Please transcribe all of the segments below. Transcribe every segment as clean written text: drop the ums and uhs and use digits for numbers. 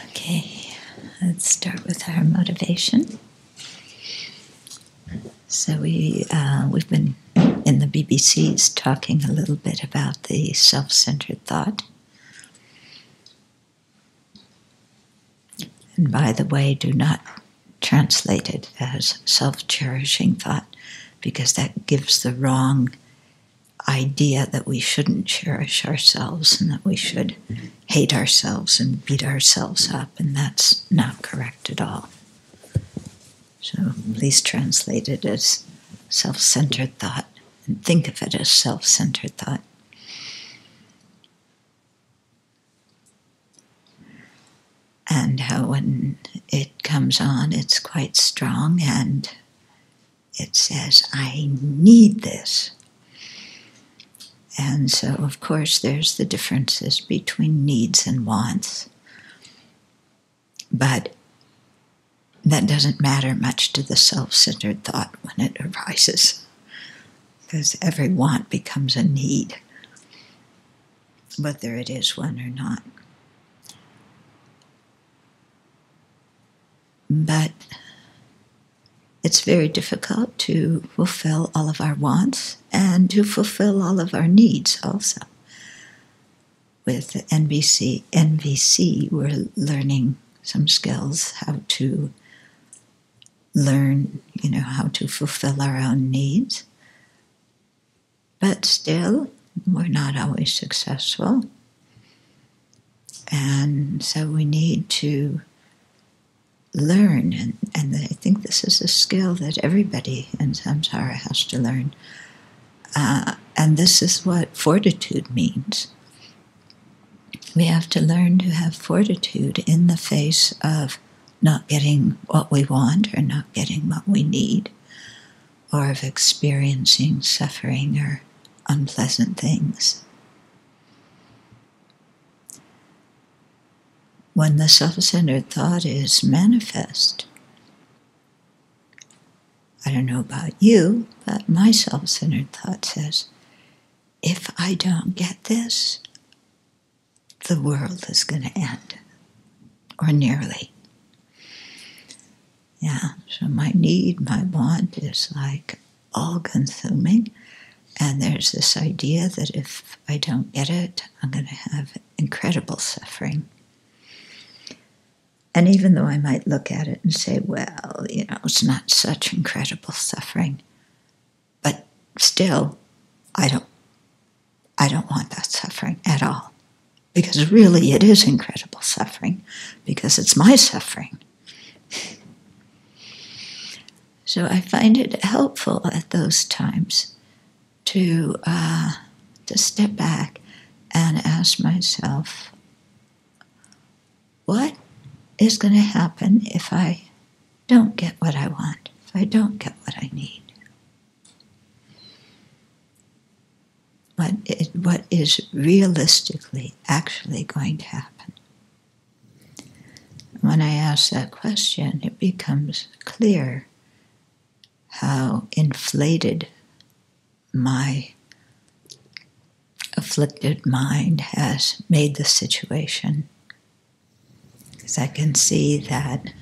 Okay, let's start with our motivation. So we've been in the BBCs talking a little bit about the self-centered thought. And by the way, do not translate it as self-cherishing thought, because that gives the wrong idea that we shouldn't cherish ourselves and that we should hate ourselves and beat ourselves up, and that's not correct at all. So please translate it as self-centered thought and think of it as self-centered thought. And how when it comes on, it's quite strong and it says, I need this. And so, of course, there's the differences between needs and wants. But that doesn't matter much to the self-centered thought when it arises, because every want becomes a need, whether it is one or not. But it's very difficult to fulfill all of our wants and to fulfill all of our needs also. With NVC, we're learning some skills, how to learn, how to fulfill our own needs. But still, we're not always successful. And so we need to learn, and I think this is a skill that everybody in samsara has to learn. And this is what fortitude means. We have to learn to have fortitude in the face of not getting what we want or not getting what we need, or of experiencing suffering or unpleasant things. When the self-centered thought is manifest, I don't know about you, but my self-centered thought says, if I don't get this, the world is going to end, or nearly. Yeah, so my need, my want is like all-consuming, and there's this idea that if I don't get it, I'm going to have incredible suffering. And even though I might look at it and say, well, it's not such incredible suffering, but still, I don't want that suffering at all. Because really it is incredible suffering, because it's my suffering. So I find it helpful at those times to step back and ask myself, what is going to happen if I don't get what I want, if I don't get what I need? What is realistically actually going to happen? When I ask that question, it becomes clear how inflated my afflicted mind has made the situation. Because I can see that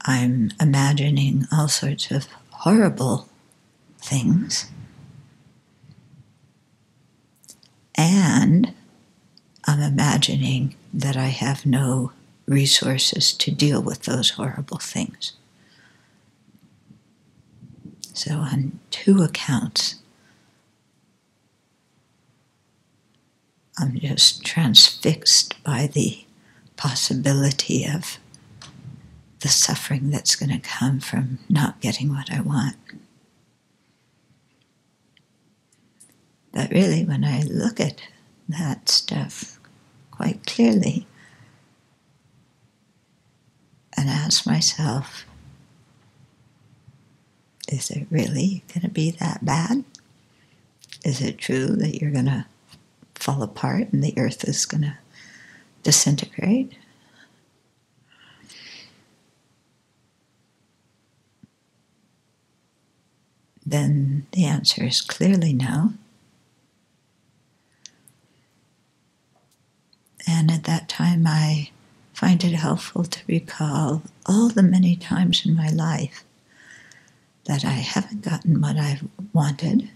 I'm imagining all sorts of horrible things, and I'm imagining that I have no resources to deal with those horrible things. So on two accounts, I'm just transfixed by the possibility of the suffering that's going to come from not getting what I want. But really, when I look at that stuff quite clearly and ask myself, is it really going to be that bad? Is it true that you're going to fall apart and the earth is going to disintegrate? Then the answer is clearly no. And at that time, I find it helpful to recall all the many times in my life that I haven't gotten what I've wanted,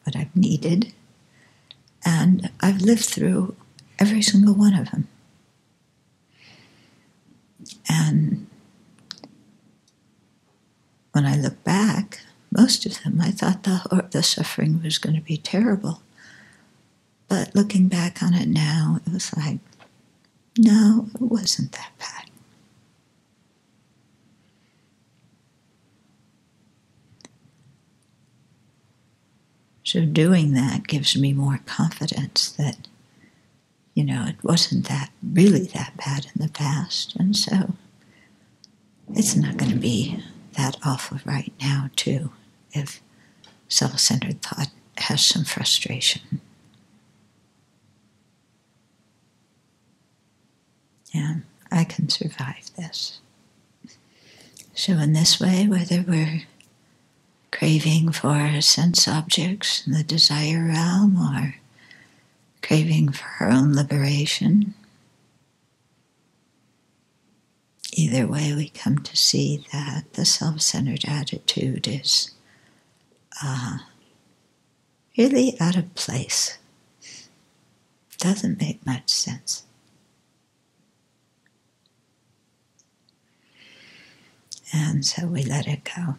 what I've needed, and I've lived through every single one of them. And when I look back, most of them, I thought the suffering was going to be terrible. But looking back on it now, it was like, no, it wasn't that bad. So doing that gives me more confidence that, it wasn't really that bad in the past. And so it's not going to be that awful right now, too, if self-centered thought has some frustration. Yeah, I can survive this. So in this way, whether we're craving for sense objects in the desire realm or craving for our own liberation, either way we come to see that the self-centered attitude is really out of place. Doesn't make much sense. And so we let it go.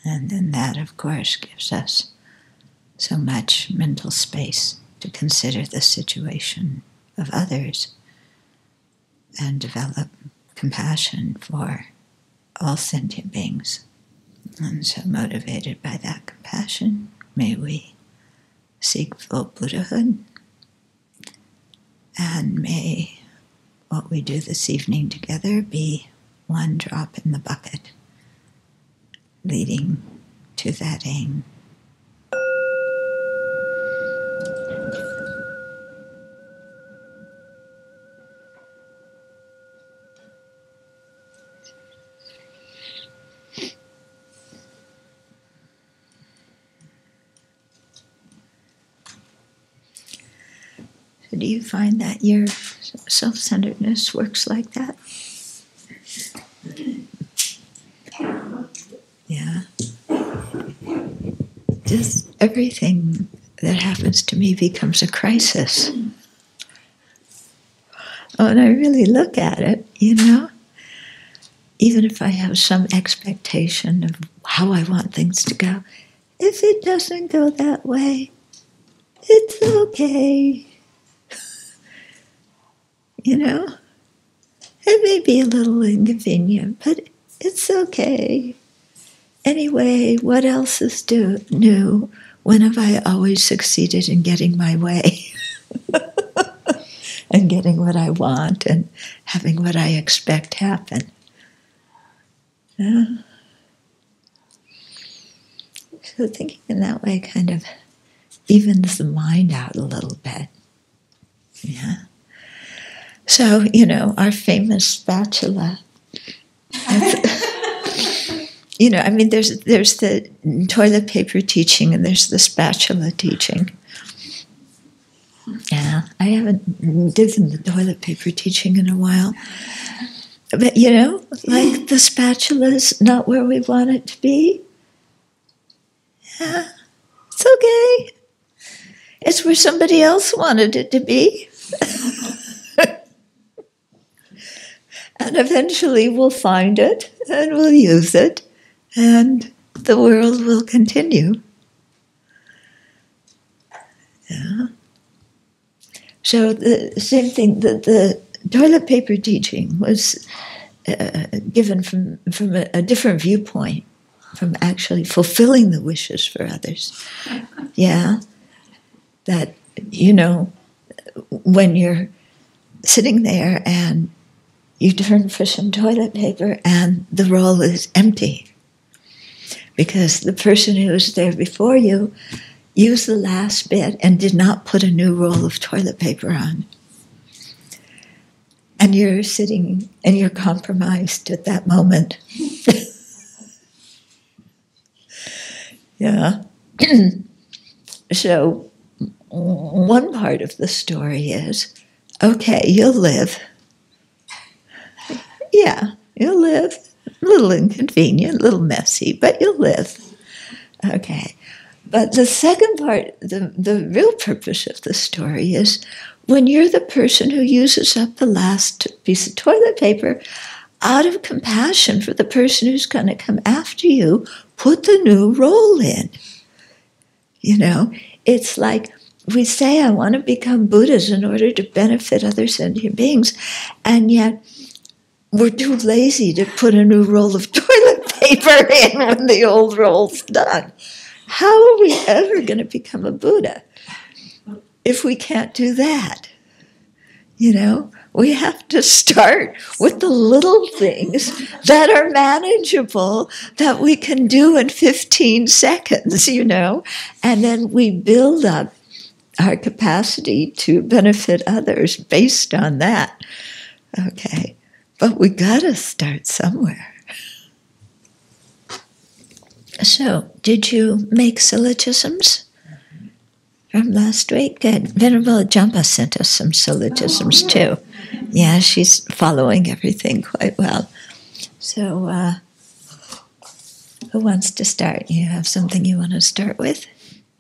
And then that, of course, gives us so much mental space to consider the situation of others and develop compassion for all sentient beings. And so motivated by that compassion, may we seek full Buddhahood. And may what we do this evening together be one drop in the bucket, leading to that aim. So do you find that your self-centeredness works like that? Yeah. Just everything that happens to me becomes a crisis. When I really look at it, even if I have some expectation of how I want things to go, if it doesn't go that way, it's okay. It may be a little inconvenient, but it's okay. Anyway, what else is new? When have I always succeeded in getting my way? And getting what I want and having what I expect happen. So thinking in that way kind of evens the mind out a little bit. Yeah. So, our famous spatula. There's the toilet paper teaching and there's the spatula teaching. Yeah, I haven't done the toilet paper teaching in a while. But, like the spatula's not where we want it to be. Yeah, it's okay. It's where somebody else wanted it to be. And eventually we'll find it and we'll use it and the world will continue. Yeah. So the same thing, the toilet paper teaching was given from a different viewpoint, from actually fulfilling the wishes for others. Yeah. That, when you're sitting there and you turn for some toilet paper and the roll is empty because the person who was there before you used the last bit and did not put a new roll of toilet paper on. And you're sitting and you're compromised at that moment. Yeah. So one part of the story is, okay, you'll live. Yeah, you'll live. A little inconvenient, a little messy, but you'll live. Okay. But the second part, the real purpose of the story is when you're the person who uses up the last piece of toilet paper, out of compassion for the person who's going to come after you, put the new roll in. You know, it's like we say, I want to become Buddhas in order to benefit other sentient beings, and yet we're too lazy to put a new roll of toilet paper in when the old roll's done. How are we ever going to become a Buddha if we can't do that? You know, we have to start with the little things that are manageable, that we can do in 15 seconds, you know, and then we build up our capacity to benefit others based on that. Okay, but we got to start somewhere. So, did you make syllogisms from last week? Good. Venerable Jampa sent us some syllogisms too. Yeah, she's following everything quite well. So, who wants to start? You have something you want to start with?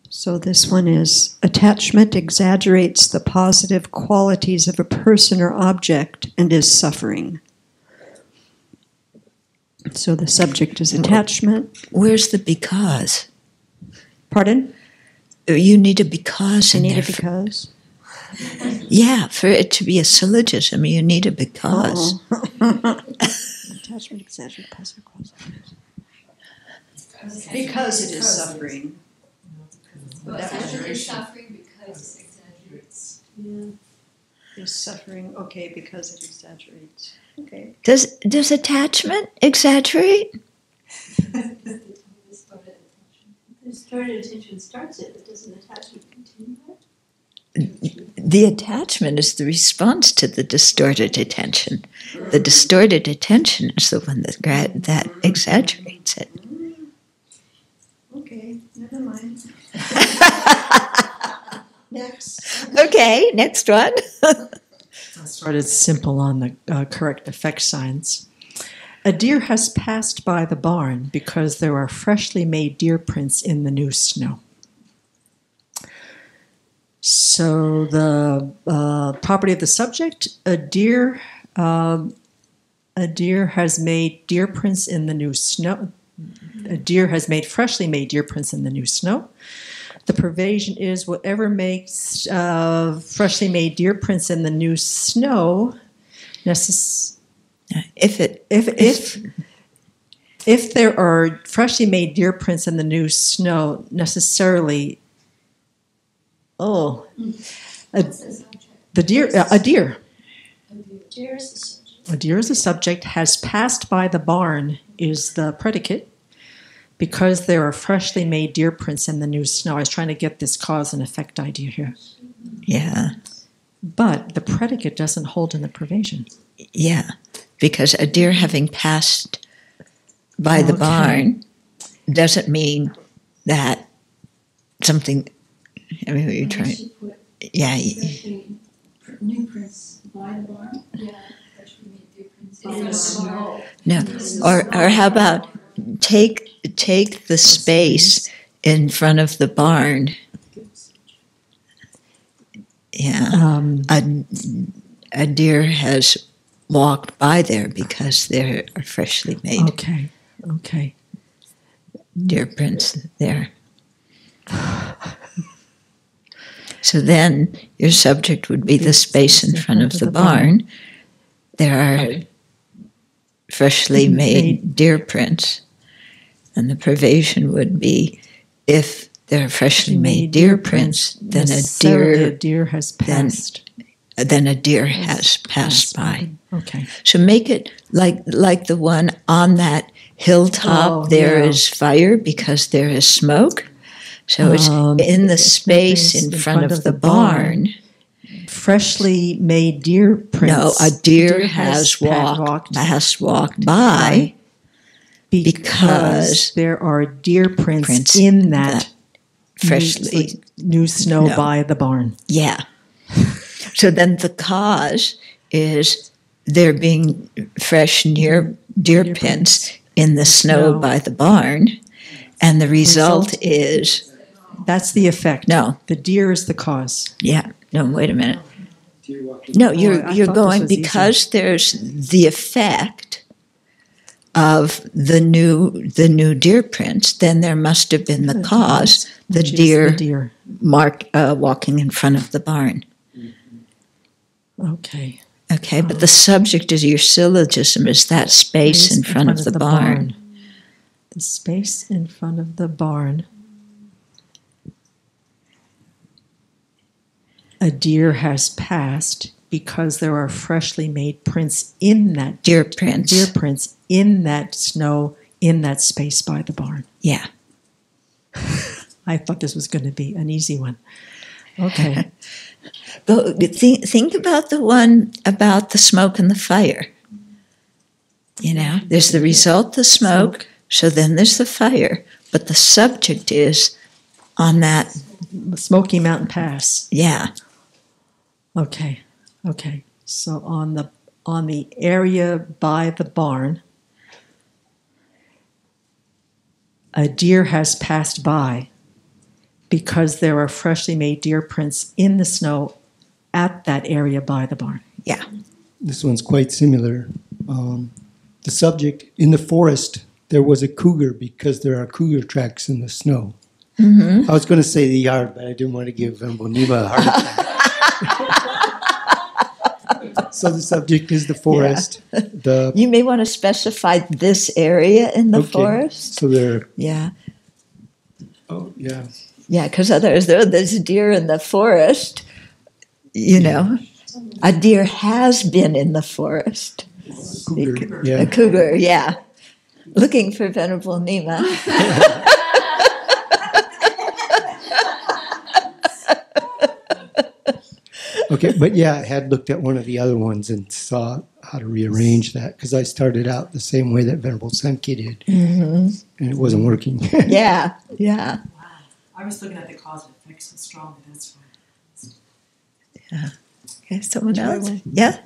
So this one is, attachment exaggerates the positive qualities of a person or object and is suffering. So the subject is attachment. Where's the because? Pardon? You need a because. You need a because? Yeah, for it to be a syllogism, you need a because. Attachment exaggerates positive qualities. Because it is suffering. Attachment is suffering because it exaggerates. Yeah. Is suffering, okay, because it exaggerates. Okay. Does attachment exaggerate? The distorted attention starts it, but doesn't attachment continue it? The attachment is the response to the distorted attention. The distorted attention is the one that exaggerates it. Okay, never mind. Next. Okay, next one. I'll start it simple on the correct effect signs. A deer has passed by the barn because there are freshly made deer prints in the new snow. So the property of the subject, a deer has made deer prints in the new snow. A deer has made freshly made deer prints in the new snow. The pervasion is whatever makes freshly made deer prints in the new snow. If there are freshly made deer prints in the new snow, necessarily, a deer is a subject, has passed by the barn is the predicate, because there are freshly made deer prints in the new snow. I was trying to get this cause and effect idea here. Yeah. But the predicate doesn't hold in the pervasion. Yeah, because a deer having passed by the barn doesn't mean that something, I mean, what you're trying, yeah. New prints by the barn? Yeah, freshly made deer prints in the snow. No, or how about take the space in front of the barn. Yeah, a deer has walked by there because there are freshly made. Okay. Deer prints there. So then your subject would be the space in front of the barn. There are freshly made deer prints. And the pervasion would be, if there are freshly made deer prints, then a deer has passed. Then a deer has passed by. Okay. So make it like the one on that hilltop. There is fire because there is smoke. So it's in the space in front of the barn. Freshly made deer prints. No, a deer has walked by Because there are deer prints in that freshly new snow by the barn. Yeah. So then the cause is there being fresh deer prints in the snow by the barn, and the result is... That's the effect. No. The deer is the cause. Yeah. No, wait a minute. No, you're going because there's the effect of the new deer prints. Then there must have been the cause, the deer walking in front of the barn. Okay. Okay, but the subject of your syllogism is that space in front of the barn. The space in front of the barn. A deer has passed because there are freshly made prints in that deer prints in that snow in that space by the barn. Yeah. I thought this was going to be an easy one. Okay. But think about the one about the smoke and the fire. You know, there's the result, the smoke, so then there's the fire. But the subject is on that Smoky Mountain Pass. Yeah. Okay. So on the area by the barn, a deer has passed by because there are freshly made deer prints in the snow at that area by the barn. Yeah. This one's quite similar. The subject, in the forest, there was a cougar because there are cougar tracks in the snow. Mm-hmm. I was going to say the yard, but I didn't want to give Bonima a heart attack. So the subject is the forest. Yeah. You may want to specify this area in the forest. So there. Yeah. Oh, yeah. Yeah, because otherwise there's a deer in the forest. You know, a deer has been in the forest. Cougar, A cougar, yeah. Looking for Venerable Nima. Okay, but yeah, I had looked at one of the other ones and saw how to rearrange that because I started out the same way that Venerable Semke did, and it wasn't working. Yeah. Wow. I was looking at the cause and effects so strong, but that's fine. Yeah. Okay, someone else? Yeah?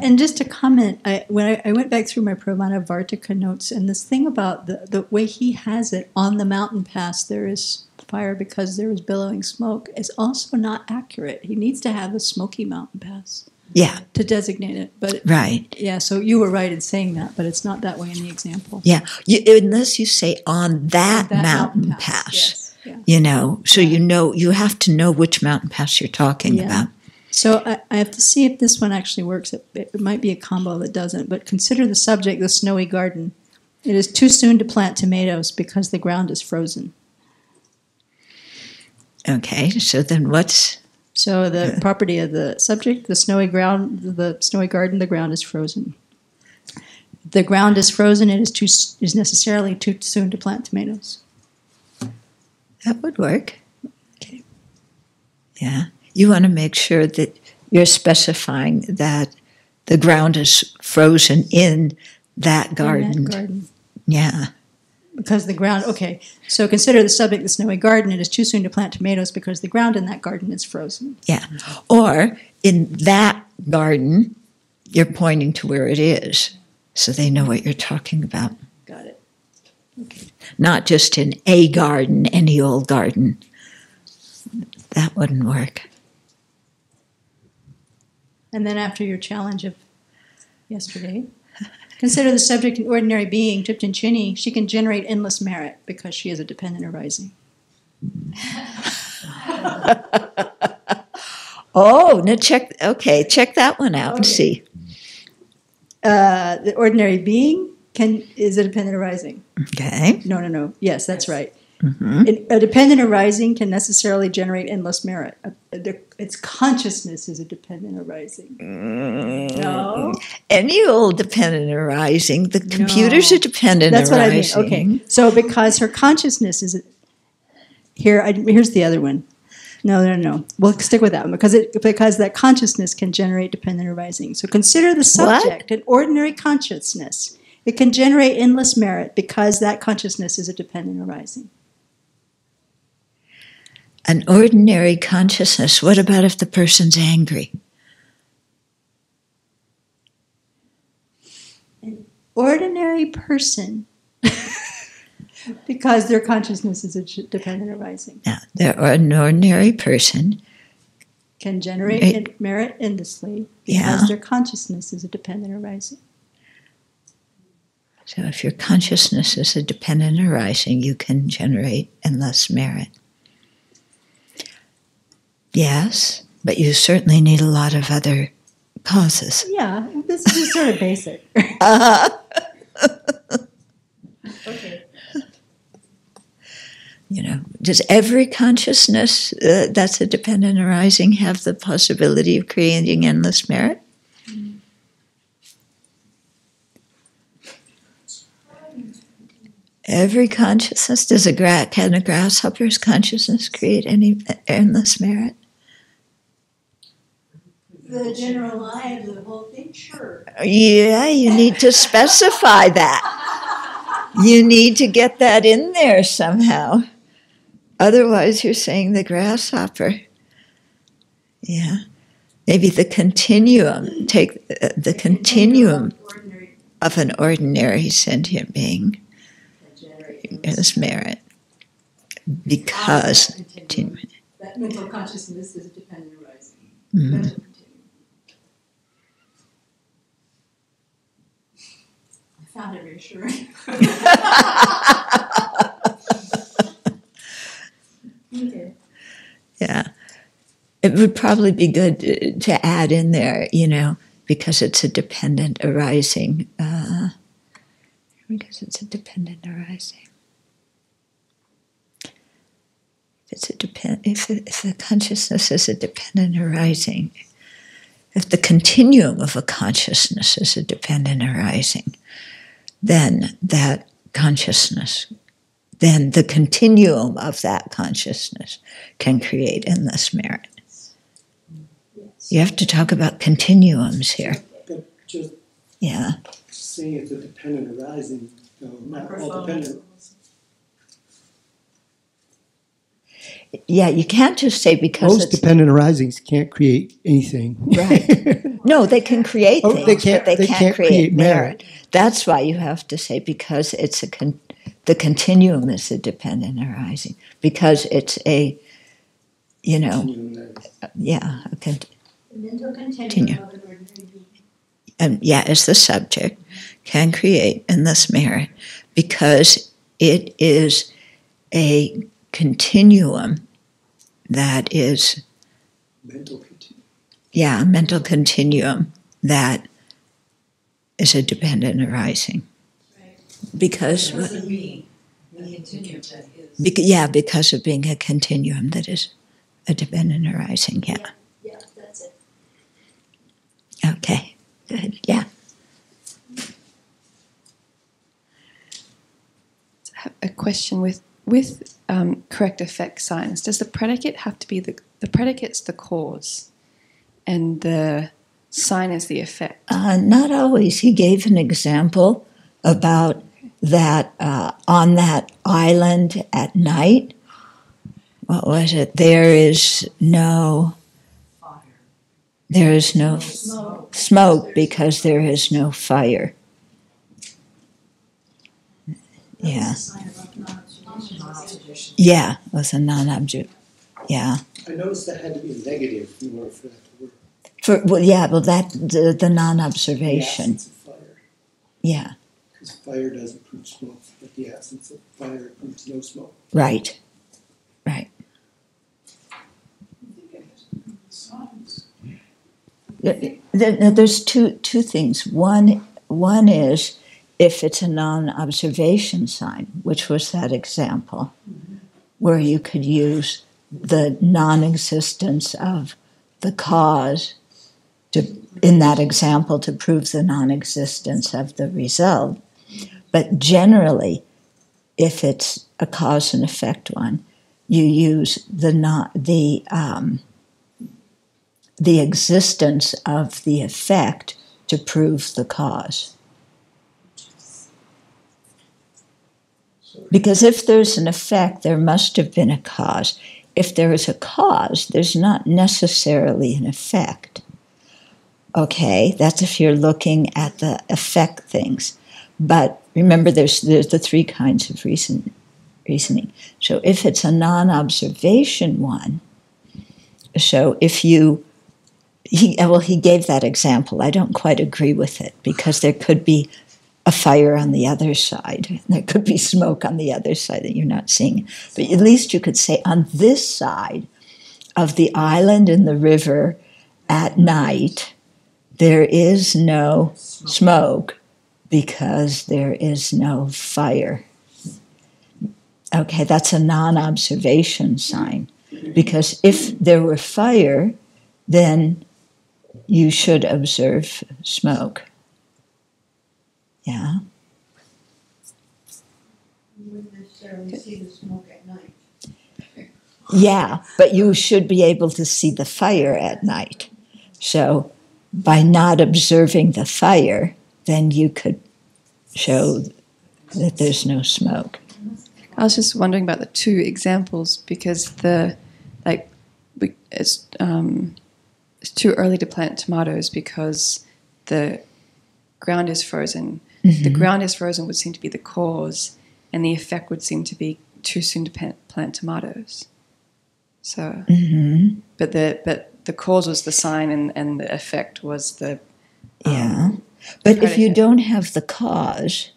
And just to comment, when I went back through my Pramana Vartika notes, and this thing about the way he has it on the mountain pass, there is fire because there is billowing smoke, is also not accurate. He needs to have a smoky mountain pass. Yeah. To designate it. But right. Yeah, so you were right in saying that, but it's not that way in the example. Yeah. Unless you say on that mountain pass. Yes. Yeah. You know, so you have to know which mountain pass you're talking about. So I have to see if this one actually works. It might be a combo that doesn't, but consider the subject, the snowy garden. It is too soon to plant tomatoes because the ground is frozen. Okay, so then what's... So the property of the subject, the snowy garden, the ground is frozen. The ground is frozen, it is necessarily too soon to plant tomatoes. That would work. Okay. Yeah. You want to make sure that you're specifying that the ground is frozen in that garden. In that garden. Yeah. Because the ground, okay, so consider the subject, the snowy garden. It is too soon to plant tomatoes because the ground in that garden is frozen. Yeah. Or in that garden, you're pointing to where it is so they know what you're talking about. Got it. Okay. Not just in a garden, any old garden. That wouldn't work. And then after your challenge of yesterday, consider the subject an ordinary being, Triptan Chini. She can generate endless merit because she is a dependent arising. Oh, now check that one out and see. The ordinary being is a dependent arising. Okay. No. Yes, that's right. Mm-hmm. A dependent arising can necessarily generate endless merit. Its consciousness is a dependent arising. No. Any old dependent arising. The computer's a dependent That's arising. That's what I mean. Okay. So because her consciousness is... Here's the other one. No. We'll stick with that one because that consciousness can generate dependent arising. So consider the subject, an ordinary consciousness, It can generate endless merit because that consciousness is a dependent arising. An ordinary consciousness, what about if the person's angry? An ordinary person, because their consciousness is a dependent arising, Now, an ordinary person can generate merit endlessly because Yeah. their consciousness is a dependent arising. So if your consciousness is a dependent arising, you can generate endless merit. Yes, but you certainly need a lot of other causes. Yeah, this is sort of basic. Okay. Does every consciousness that's a dependent arising have the possibility of creating endless merit? Every consciousness, can a grasshopper's consciousness create any endless merit? The general lie of the whole thing, sure. Yeah, you need to specify that. You need to get that in there somehow. Otherwise, you're saying the grasshopper. Yeah. Maybe the continuum, take the continuum of an ordinary sentient being is merit. Because that mental consciousness is dependent arising. Mhm. I found it reassuring. Okay. Yeah. It would probably be good to add in there, because it's a dependent arising. Because it's a dependent arising. If the consciousness is a dependent arising, if the continuum of a consciousness is a dependent arising, then that consciousness, then the continuum of that consciousness can create endless merit. You have to talk about continuums here. But just Yeah. saying it's a dependent arising, not all dependent. Yeah, you can't just say because Most it's dependent arisings can't create anything. right. No, they can create Oh, things, they can't- but they they can't create merit. merit. That's why you have to say because it's the continuum is a dependent arising. Because it's a, yeah, Mental Continue. continuum of an ordinary being. is the subject, can create endless merit because it is a continuum that is, Mental continuum. a mental continuum that is a dependent arising. Right. Because, because of being a continuum that is a dependent arising, yeah. Yeah, that's it. Okay, good, yeah. I have a question with correct effect signs. Does the predicate have to be the predicate's the cause, and the sign is the effect? Not always. He gave an example about that on that island at night. What was it? There is no smoke because there is no fire. Yeah. Yeah, it was a non-object. Yeah. I noticed that had to be a negative in order for that to work. The non-observation. The absence of fire. Yeah, Because fire doesn't prove smoke, but the absence of fire proves no smoke. right. There's two things. One is if it's a non-observation sign, which was that example, where you could use the non-existence of the cause in that example to prove the non-existence of the result. But generally, if it's a cause and effect one, you use the existence of the effect to prove the cause. Because if there's an effect, there must have been a cause. If there is a cause, there's not necessarily an effect. Okay, that's if you're looking at the effect things. But remember, there's the three kinds of reasoning. So if it's a non-observation one, so if he gave that example. I don't quite agree with it, because there could be a fire on the other side. There could be smoke on the other side that you're not seeing. But at least you could say on this side of the island and the river at night, there is no smoke because there is no fire. Okay, that's a non-observation sign. Because if there were fire, then you should observe smoke. Yeah. You wouldn't necessarily see the smoke at night. Yeah, but you should be able to see the fire at night. So by not observing the fire, then you could show that there's no smoke. I was just wondering about the two examples, because it's too early to plant tomatoes because the ground is frozen. Mm-hmm. The ground is frozen would seem to be the cause, and the effect would seem to be too soon to plant tomatoes. So, mm-hmm. but the cause was the sign, and the effect was the But if you don't have the cause,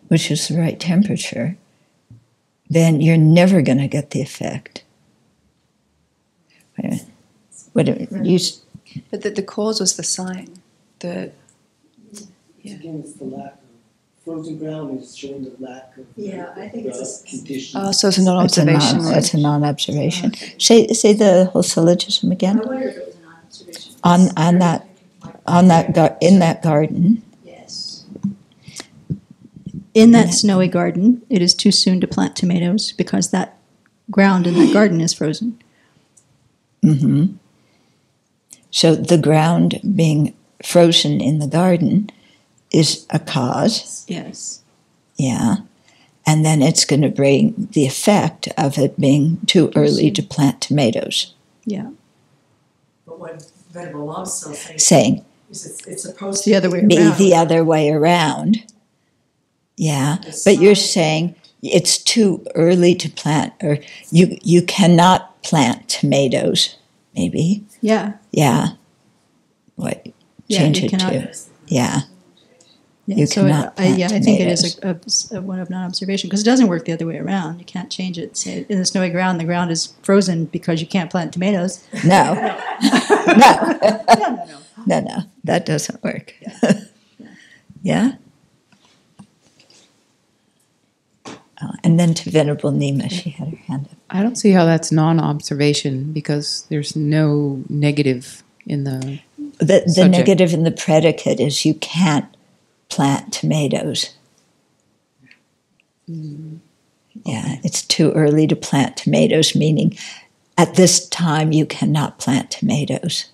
which is the right temperature, then you're never going to get the effect. But the cause was the sign. Again, it's the lack of frozen ground is showing the lack of I think it's condition. Oh, so it's a non-observation. It's a non-observation. Say the whole syllogism again. I wonder if it was a non-observation. In that garden. Yes. In that snowy garden, it is too soon to plant tomatoes because that ground in that garden is frozen. Mm-hmm. So the ground being frozen in the garden is a cause. Yes. Yeah. And then it's going to bring the effect of it being too early to plant tomatoes. Yeah. But what Venerable Love still saying is it's supposed The other way be around. the other way around. Yeah. But you're saying it's too early to plant, or you cannot plant tomatoes, maybe. Yeah. Yeah. What? Change you it cannot. to. Yeah. Yeah, You so cannot plant I think it is tomatoes. a one of non-observation, because it doesn't work the other way around. You can't change it. Say in the snowy ground, the ground is frozen because you can't plant tomatoes. No. No. No. That doesn't work. Yeah? Oh, and then to Venerable Nima, she had her hand up. I don't see how that's non-observation, because there's no negative in the The subject. negative in the predicate is you can't plant tomatoes. Yeah, it's too early to plant tomatoes, meaning at this time you cannot plant tomatoes.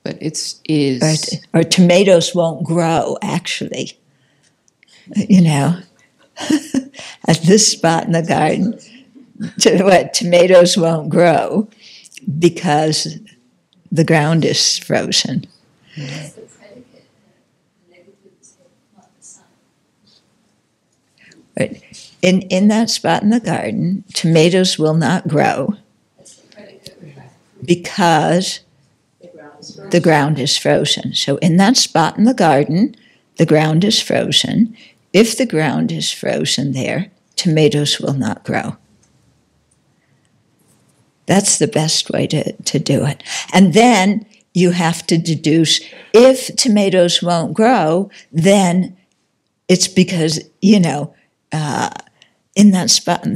But it is Or tomatoes won't grow, actually. You know, at this spot in the garden, tomatoes won't grow because the ground is frozen. That's the predicate. The negative is not the sign. Right. In that spot in the garden, tomatoes will not grow That's the predicate we're trying to prove. because the ground is frozen. So in that spot in the garden, the ground is frozen. If the ground is frozen there, tomatoes will not grow. That's the best way to do it. And then you have to deduce, if tomatoes won't grow, then it's because, in that spot, in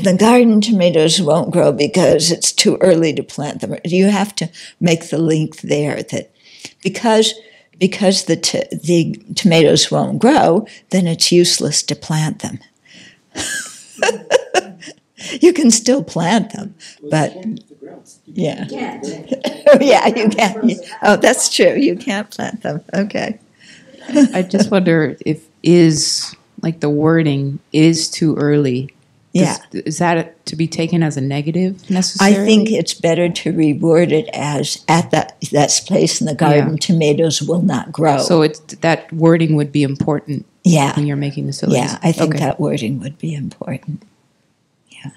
the garden, tomatoes won't grow because it's too early to plant them. You have to make the link there that because the tomatoes won't grow, then it's useless to plant them. You can still plant them, but yeah. Can't. Oh, yeah, you can't. Oh, that's true. You can't plant them. Okay. I just wonder if is, like the wording, is too early. Yeah. Is that to be taken as a negative I necessarily? think it's better to reword it as at that place in the garden, tomatoes will not grow. So that wording would be important yeah. when you're making the syllogism. Yeah, I think Okay. that wording would be important. Yeah.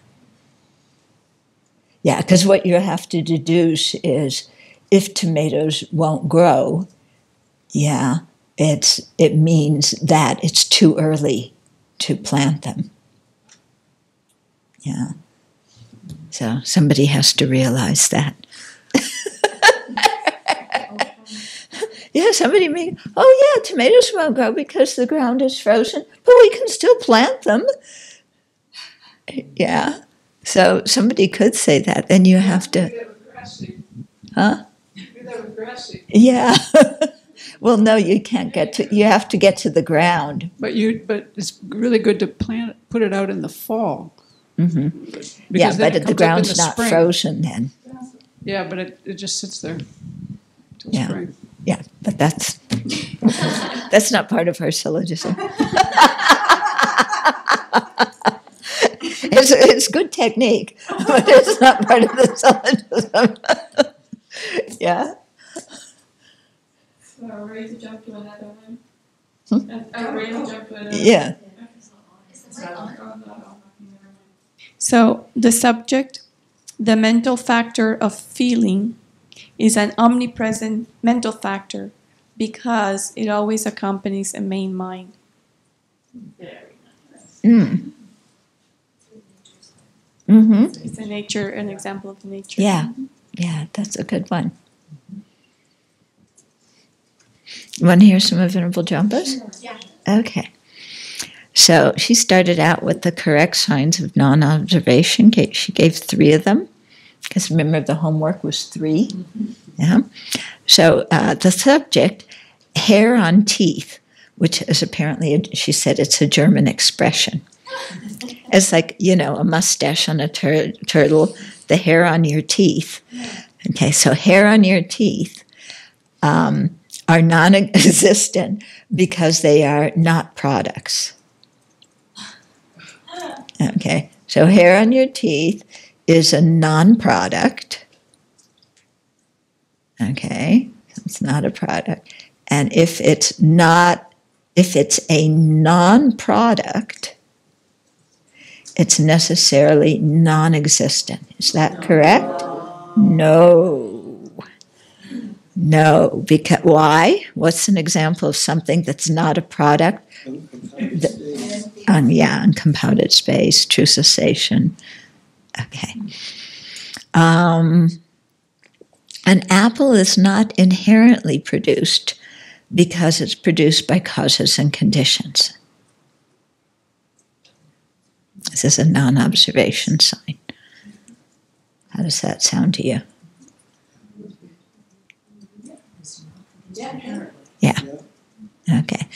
Yeah, because what you have to deduce is if tomatoes won't grow, it means that it's too early to plant them. Yeah. So somebody has to realize that. Yeah, somebody may, tomatoes won't grow because the ground is frozen, but we can still plant them. Yeah. So somebody could say that. Then you have to. Huh? Yeah. Well, no, you can't get to. You have to get to the ground. But it's really good to put it out in the fall. Mm-hmm. Because then it but the comes up in ground's the not spring. frozen then. Yeah, but it just sits there till Yeah. spring. Yeah, but that's not part of our syllogism. It's good technique, but it's not part of the syllogism. Yeah. So are we ready to jump to another one? Are we ready to jump to another one? Yeah. So the subject, the mental factor of feeling, is an omnipresent mental factor because it always accompanies a main mind. Mm. Mm-hmm. It's an example of the nature. Yeah. Yeah, that's a good one. You want to hear some of Venerable Jumba's? Yeah. Okay. So she started out with the correct signs of non-observation. She gave 3 of them, because remember the homework was 3. Mm-hmm. Yeah. So the subject, hair on teeth, which is apparently, she said it's a German expression. It's like, a mustache on a turtle, the hair on your teeth. Okay, so hair on your teeth are non-existent because they are not products. Okay, so hair on your teeth is a non-product. Okay, it's not a product. And if it's a non-product, it's necessarily non-existent. Is that correct? No. Because why? What's an example of something that's not a product? Uncompounded space, true cessation. Okay. An apple is not inherently produced because it's produced by causes and conditions. This is a non-observation sign. How does that sound to you? Yeah. Okay.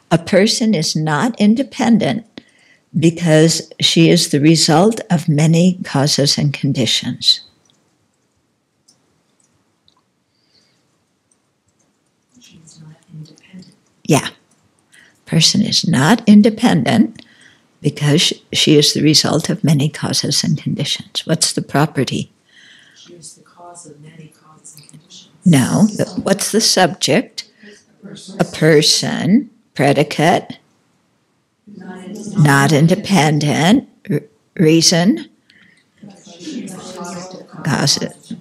A person is not independent because she is the result of many causes and conditions. She's not independent. Yeah. Person is not independent because she is the result of many causes and conditions. What's the property? She is the cause of many causes and conditions. No. What's the subject? A person, predicate, not independent, reason, causes.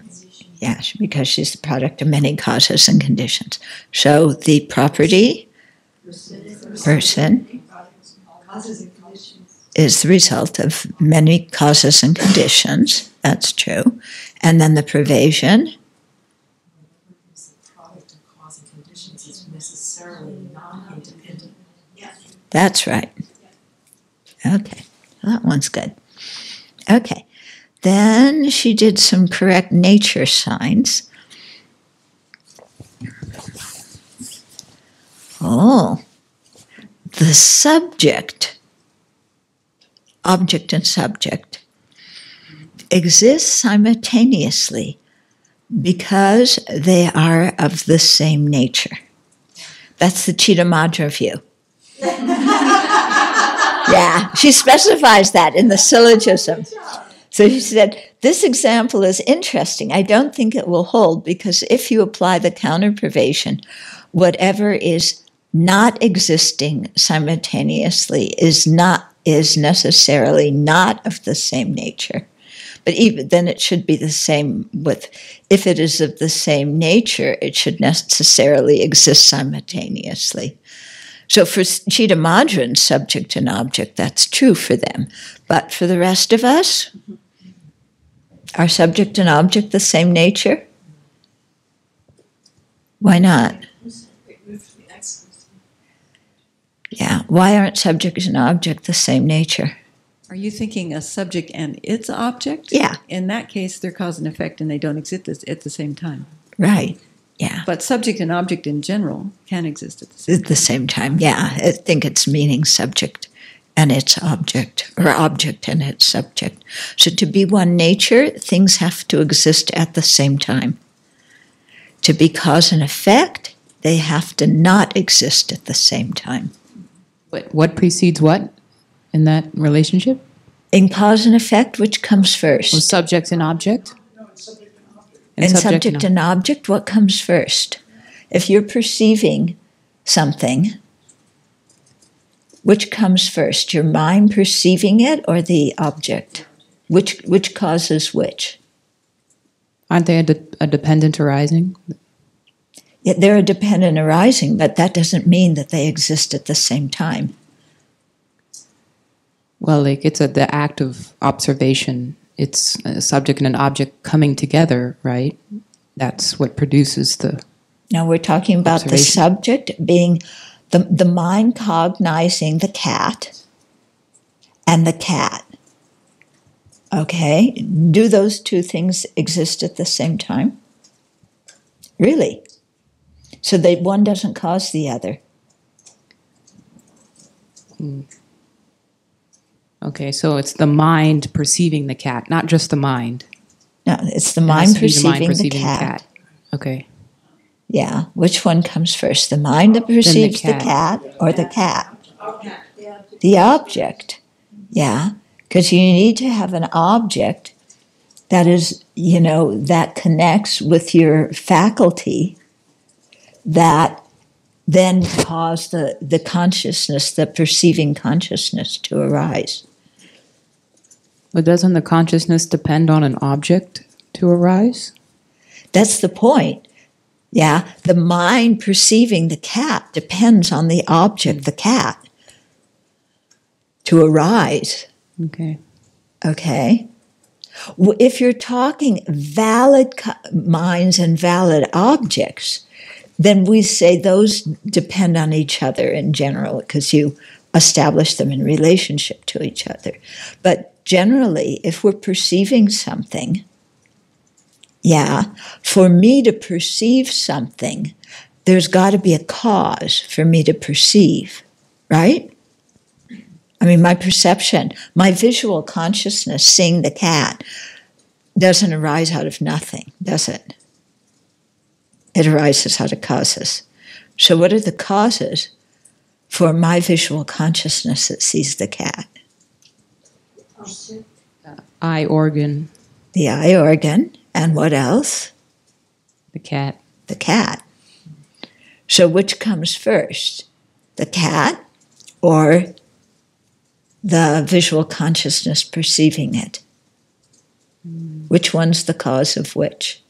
Yeah, because she's the product of many causes and conditions. So the property, person, is the result of many causes and conditions. That's true. And then the pervasion. That's right. Okay, well, that one's good. Okay, then she did some correct nature signs. Oh, the subject, object and subject, exist simultaneously because they are of the same nature. That's the Chittamadra view. Yeah, she specifies that in the syllogism. So she said, this example is interesting. I don't think it will hold because if you apply the counter-pervasion, whatever is not existing simultaneously is necessarily not of the same nature. But even then it should be the same with, if it is of the same nature, it should necessarily exist simultaneously. So for Chittamadrins, subject and object, that's true for them. But for the rest of us, are subject and object the same nature? Why not? Yeah, why aren't subject and object the same nature? Are you thinking a subject and its object? Yeah. In that case, they're cause and effect and they don't exist at the same time. Right, yeah. But subject and object in general can exist at the same time. Yeah, I think it's meaning subject and its object, or object and its subject. So to be one nature, things have to exist at the same time. To be cause and effect, they have to not exist at the same time. What precedes what in that relationship? In cause and effect, which comes first? Well, subject and object? In subject and object, what comes first? If you're perceiving something, which comes first? Your mind perceiving it or the object? Which causes which? Aren't they a dependent arising? Yeah, they're a dependent arising, but that doesn't mean that they exist at the same time. Well, like it's the act of observation. It's a subject and an object coming together, right? That's what produces the. Now we're talking about the subject being the mind cognizing the cat and the cat. Okay? Do those two things exist at the same time? Really? So that one doesn't cause the other. Okay, so it's the mind perceiving the cat, not just the mind. No, it's the mind perceiving the cat. Okay. Yeah. Which one comes first? The mind that perceives the cat or the cat? The object. Yeah. Because you need to have an object that is, that connects with your faculty that then cause the consciousness, the perceiving consciousness to arise. But doesn't the consciousness depend on an object to arise? That's the point. Yeah, the mind perceiving the cat depends on the object, the cat, to arise. Okay. Okay. If you're talking valid minds and valid objects, then we say those depend on each other in general because you establish them in relationship to each other. But generally, if we're perceiving something, for me to perceive something, there's got to be a cause for me to perceive, right? I mean, my perception, my visual consciousness, seeing the cat, doesn't arise out of nothing, does it? It arises out of causes. So what are the causes for my visual consciousness that sees the cat? Eye organ. The eye organ. And what else? The cat. The cat. So which comes first? The cat or the visual consciousness perceiving it? Which one's the cause of which?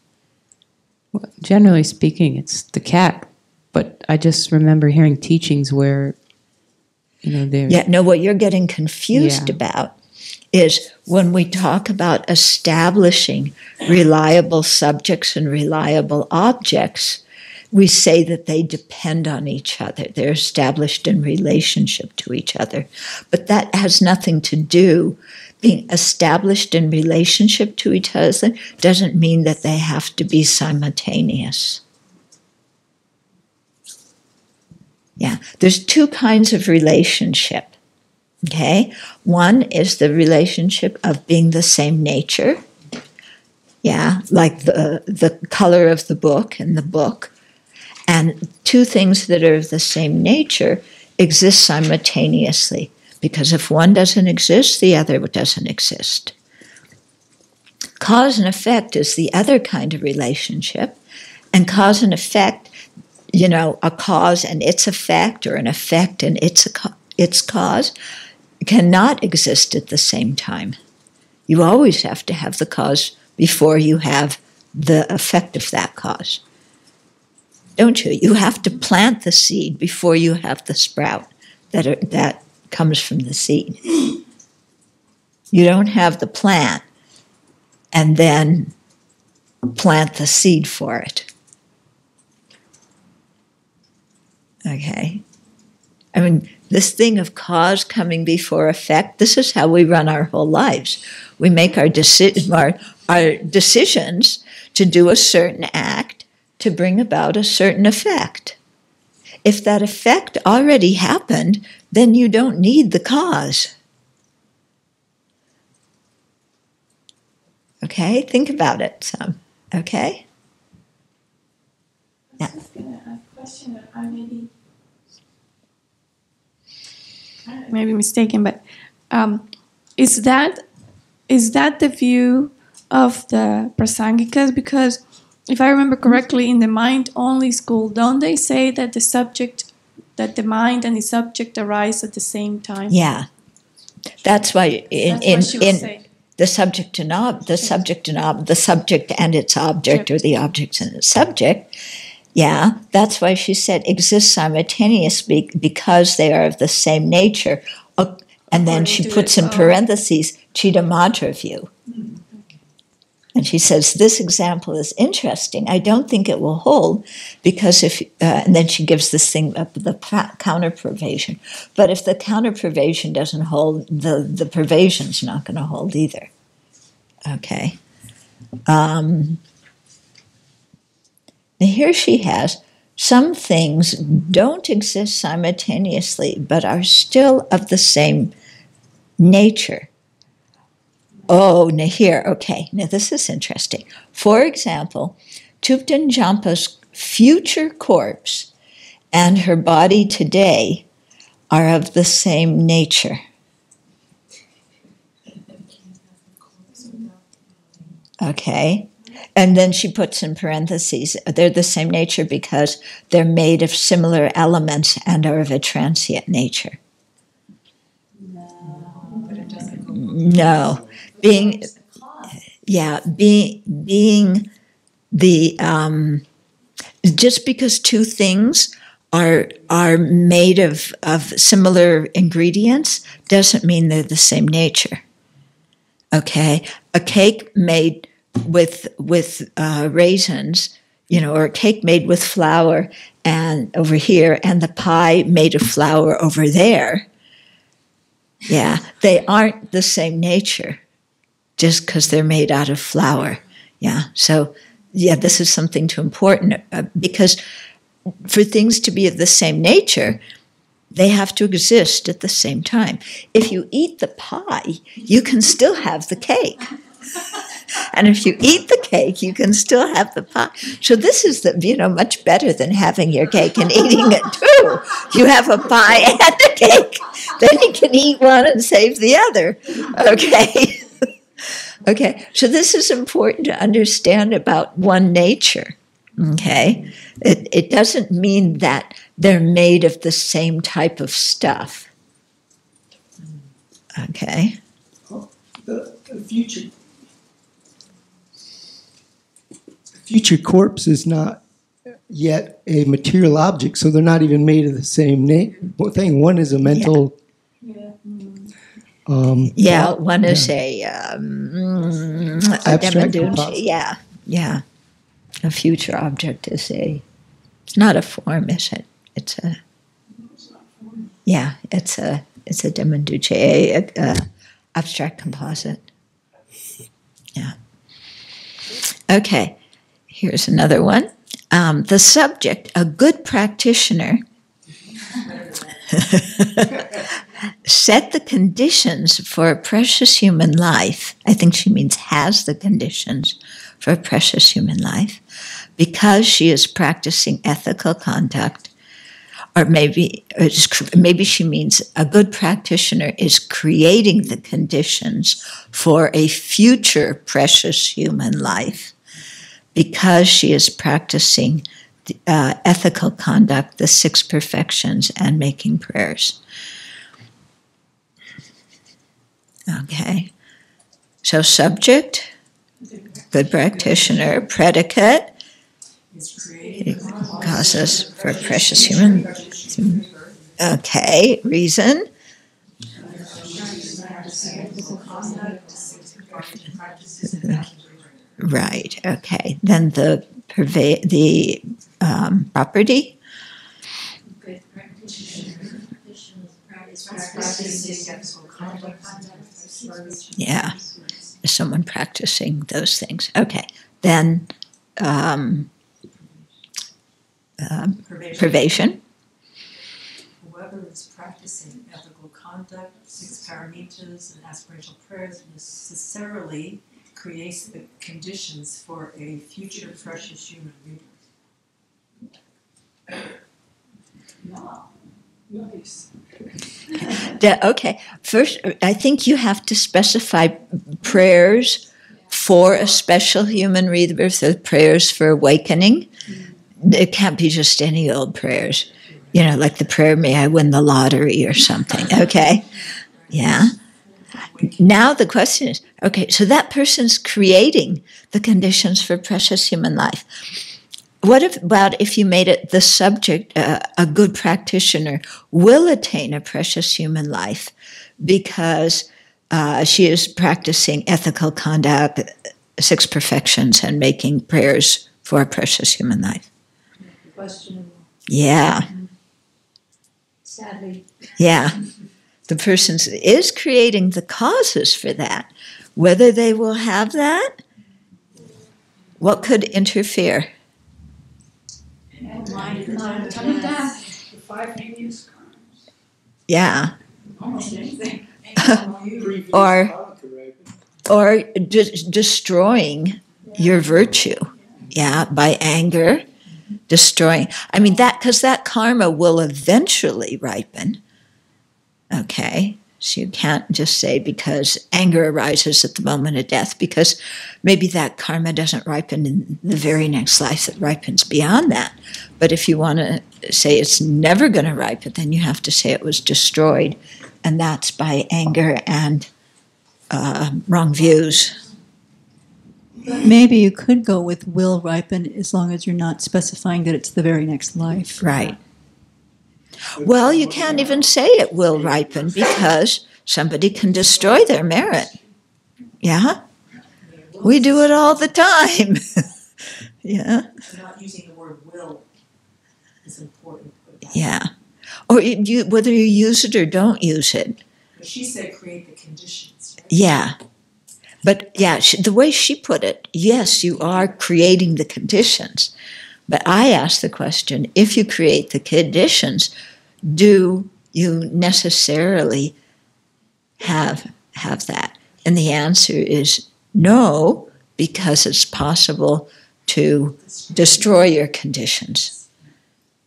Well, generally speaking, it's the cat. But I just remember hearing teachings where, what you're getting confused about is when we talk about establishing reliable subjects and reliable objects, we say that they depend on each other. They're established in relationship to each other. But that has nothing to do. Being established in relationship to each other doesn't mean that they have to be simultaneous. Yeah, there's two kinds of relationship. Okay, one is the relationship of being the same nature. Yeah, like the color of the book in the book. And two things that are of the same nature exist simultaneously, because if one doesn't exist, the other doesn't exist. Cause and effect is the other kind of relationship, and cause and effect, a cause and its effect, or an effect and its cause, cannot exist at the same time. You always have to have the cause before you have the effect of that cause. Don't you? You have to plant the seed before you have the sprout that comes from the seed. You don't have the plant and then plant the seed for it. Okay? I mean, this thing of cause coming before effect, this is how we run our whole lives. We make our decisions to do a certain act to bring about a certain effect. If that effect already happened, then you don't need the cause. Okay? Think about it some. Okay? Yeah. I was going to ask a question that I may be mistaken, but is that the view of the Prasangikas? Because if I remember correctly, in the mind-only school, don't they say that the mind and the subject arise at the same time? Yeah, that's why in the subject and the subject and its object, or the object and its subject. Yeah, that's why she said exist simultaneously because they are of the same nature. And then she puts in parentheses Chittamatra view. And she says, this example is interesting. I don't think it will hold because and then she gives this thing of the counter-pervasion. But if the counter-pervasion doesn't hold, the pervasion's not going to hold either. Okay. Now here she has, some things don't exist simultaneously, but are still of the same nature. Oh, now here, okay, now this is interesting. For example, Thupten Jampa's future corpse and her body today are of the same nature. Okay, and then she puts in parentheses, they're the same nature because they're made of similar elements and are of a transient nature. No. Being the just because two things are made of similar ingredients doesn't mean they're the same nature. Okay, a cake made with raisins, or a cake made with flour and over here, and the pie made of flour over there. Yeah, they aren't the same nature just because they're made out of flour. Yeah, so, this is something too important because for things to be of the same nature, they have to exist at the same time. If you eat the pie, you can still have the cake. And if you eat the cake, you can still have the pie. So this is much better than having your cake and eating it too. You have a pie and a cake. Then you can eat one and save the other. Okay. Okay. So this is important to understand about one nature. Okay. It doesn't mean that they're made of the same type of stuff. Okay. The future corpse is not yet a material object, so they're not even made of the same thing. One is a mental. One is a abstract. Yeah. A future object is it's not a form, is it? It's a demanduce, a abstract composite. Yeah. Okay. Here's another one. The subject, a good practitioner, set the conditions for a precious human life. I think she means has the conditions for a precious human life because she is practicing ethical conduct, or maybe she means a good practitioner is creating the conditions for a future precious human life. Because she is practicing ethical conduct, the 6 perfections, and making prayers. Okay. So subject, good practitioner. Predicate, causes for precious human. Okay. Reason. Right. Okay. Then the property. Yeah. Someone practicing those things. Okay. Then privation. Whoever is practicing ethical conduct, 6 paramitas, and aspirational prayers necessarily creates the conditions for a future precious human rebirth. Nice. Okay. First, I think you have to specify prayers for a special human rebirth, or prayers for awakening. It can't be just any old prayers. You know, like the prayer, may I win the lottery or something. Okay. Yeah. Now the question is, okay, so that person's creating the conditions for precious human life. What about if you made it the subject, a good practitioner will attain a precious human life because she is practicing ethical conduct, 6 perfections, and making prayers for a precious human life? Questionable. Yeah. Sadly. Yeah. The person is creating the causes for that. Whether they will have that, what could interfere? The 5 heinous crimes. Yeah. Almost anything. or destroying your virtue. Yeah, by anger, destroying. I mean, because that karma will eventually ripen. Okay, so you can't just say because anger arises at the moment of death, because maybe that karma doesn't ripen in the very next life, it ripens beyond that. But if you want to say it's never going to ripen, then you have to say it was destroyed, and that's by anger and wrong views. Maybe you could go with will ripen as long as you're not specifying that it's the very next life. Right. Well, you can't even say it will ripen because somebody can destroy their merit. Yeah? We do it all the time. Yeah? Not using the word will is important. Yeah. Or whether you use it or don't use it. But she said create the conditions. Right? Yeah. But yeah, the way she put it, yes, you are creating the conditions. But I asked the question, if you create the conditions, do you necessarily have that? And the answer is no, because it's possible to destroy your conditions.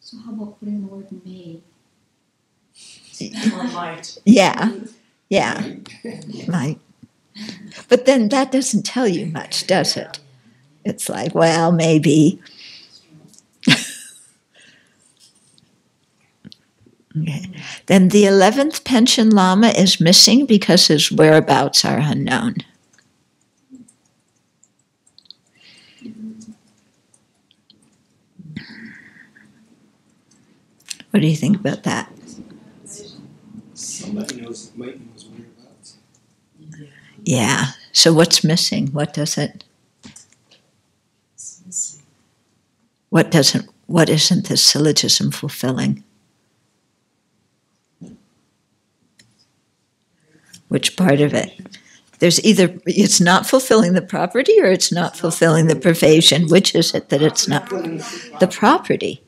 So how about putting the word may? Yeah, yeah, might. But then that doesn't tell you much, does it? It's like, well, maybe. Okay. Then the 11th pension lama is missing because his whereabouts are unknown. What do you think about that? Somebody knows, might know his whereabouts. Yeah. So what's missing? What does it? What isn't this syllogism fulfilling? Which part of it? There's either it's not fulfilling the property or it's not fulfilling the privation. Which is it that it's not? The property.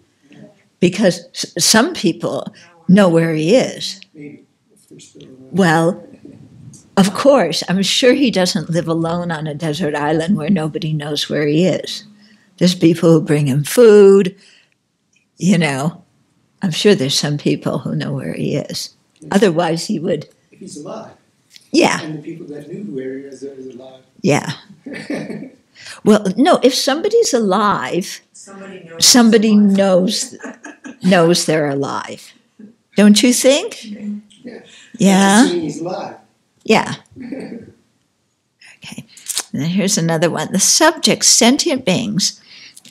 Because some people know where he is. Well, of course, I'm sure he doesn't live alone on a desert island where nobody knows where he is. There's people who bring him food. You know, I'm sure there's some people who know where he is. Otherwise, he would. If he's alive. Yeah. And the people that knew where he is alive. Yeah. Well, no, if somebody's alive, somebody knows they're alive. Don't you think? Yeah. Assuming he's alive. Yeah. Okay. And then here's another one. The subjects, sentient beings,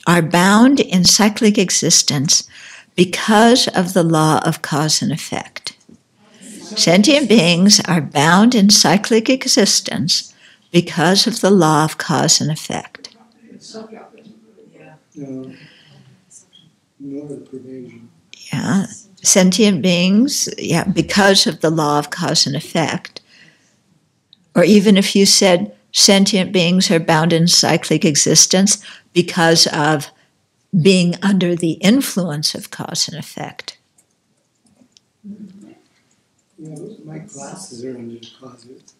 are bound in cyclic existence because of the law of cause and effect. Sentient beings are bound in cyclic existence because of the law of cause and effect. No. Nor the pervasion. Yeah. Sentient beings, yeah, because of the law of cause and effect. Or even if you said sentient beings are bound in cyclic existence because of being under the influence of cause and effect. Yeah, my glasses are under the closet.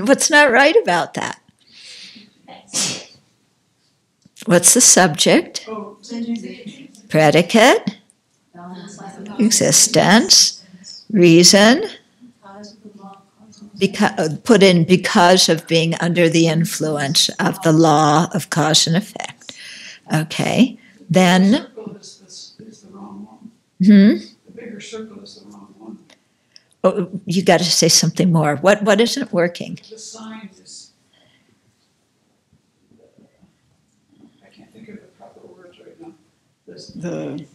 What's not right about that? What's the subject? Predicate, existence, reason, put in because of being under the influence of the law of cause and effect. Okay, then. The circle is the wrong one. The bigger circle is the wrong one. Oh, you got to say something more. What isn't working? The sign is. I can't think of the proper words right now. The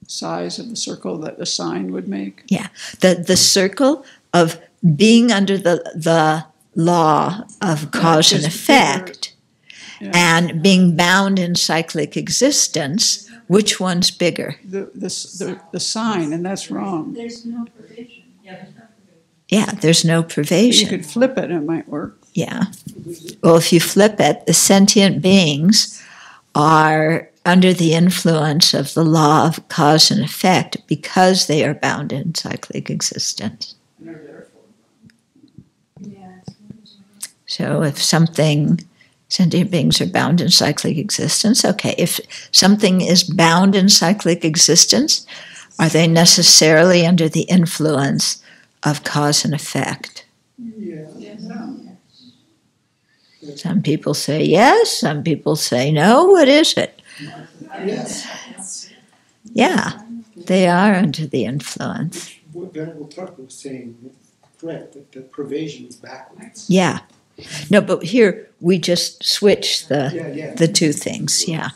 size of the circle that the sign would make. Yeah, the circle of being under the law of cause and effect, and being bound in cyclic existence. Which one's bigger? The sign, and that's wrong. There's no provision. Yeah, there's no provision. You could flip it, and it might work. Yeah. Well, if you flip it, the sentient beings are under the influence of the law of cause and effect because they are bound in cyclic existence. So if sentient beings are bound in cyclic existence, okay, if something is bound in cyclic existence, are they necessarily under the influence of cause and effect? Yeah. Some people say yes, some people say no. What is it? Yes. Yeah, they are under the influence. What Venerable Tarka was saying is correct, that the provision is backwards. Yeah. No, but here we just switch the two things. Yeah.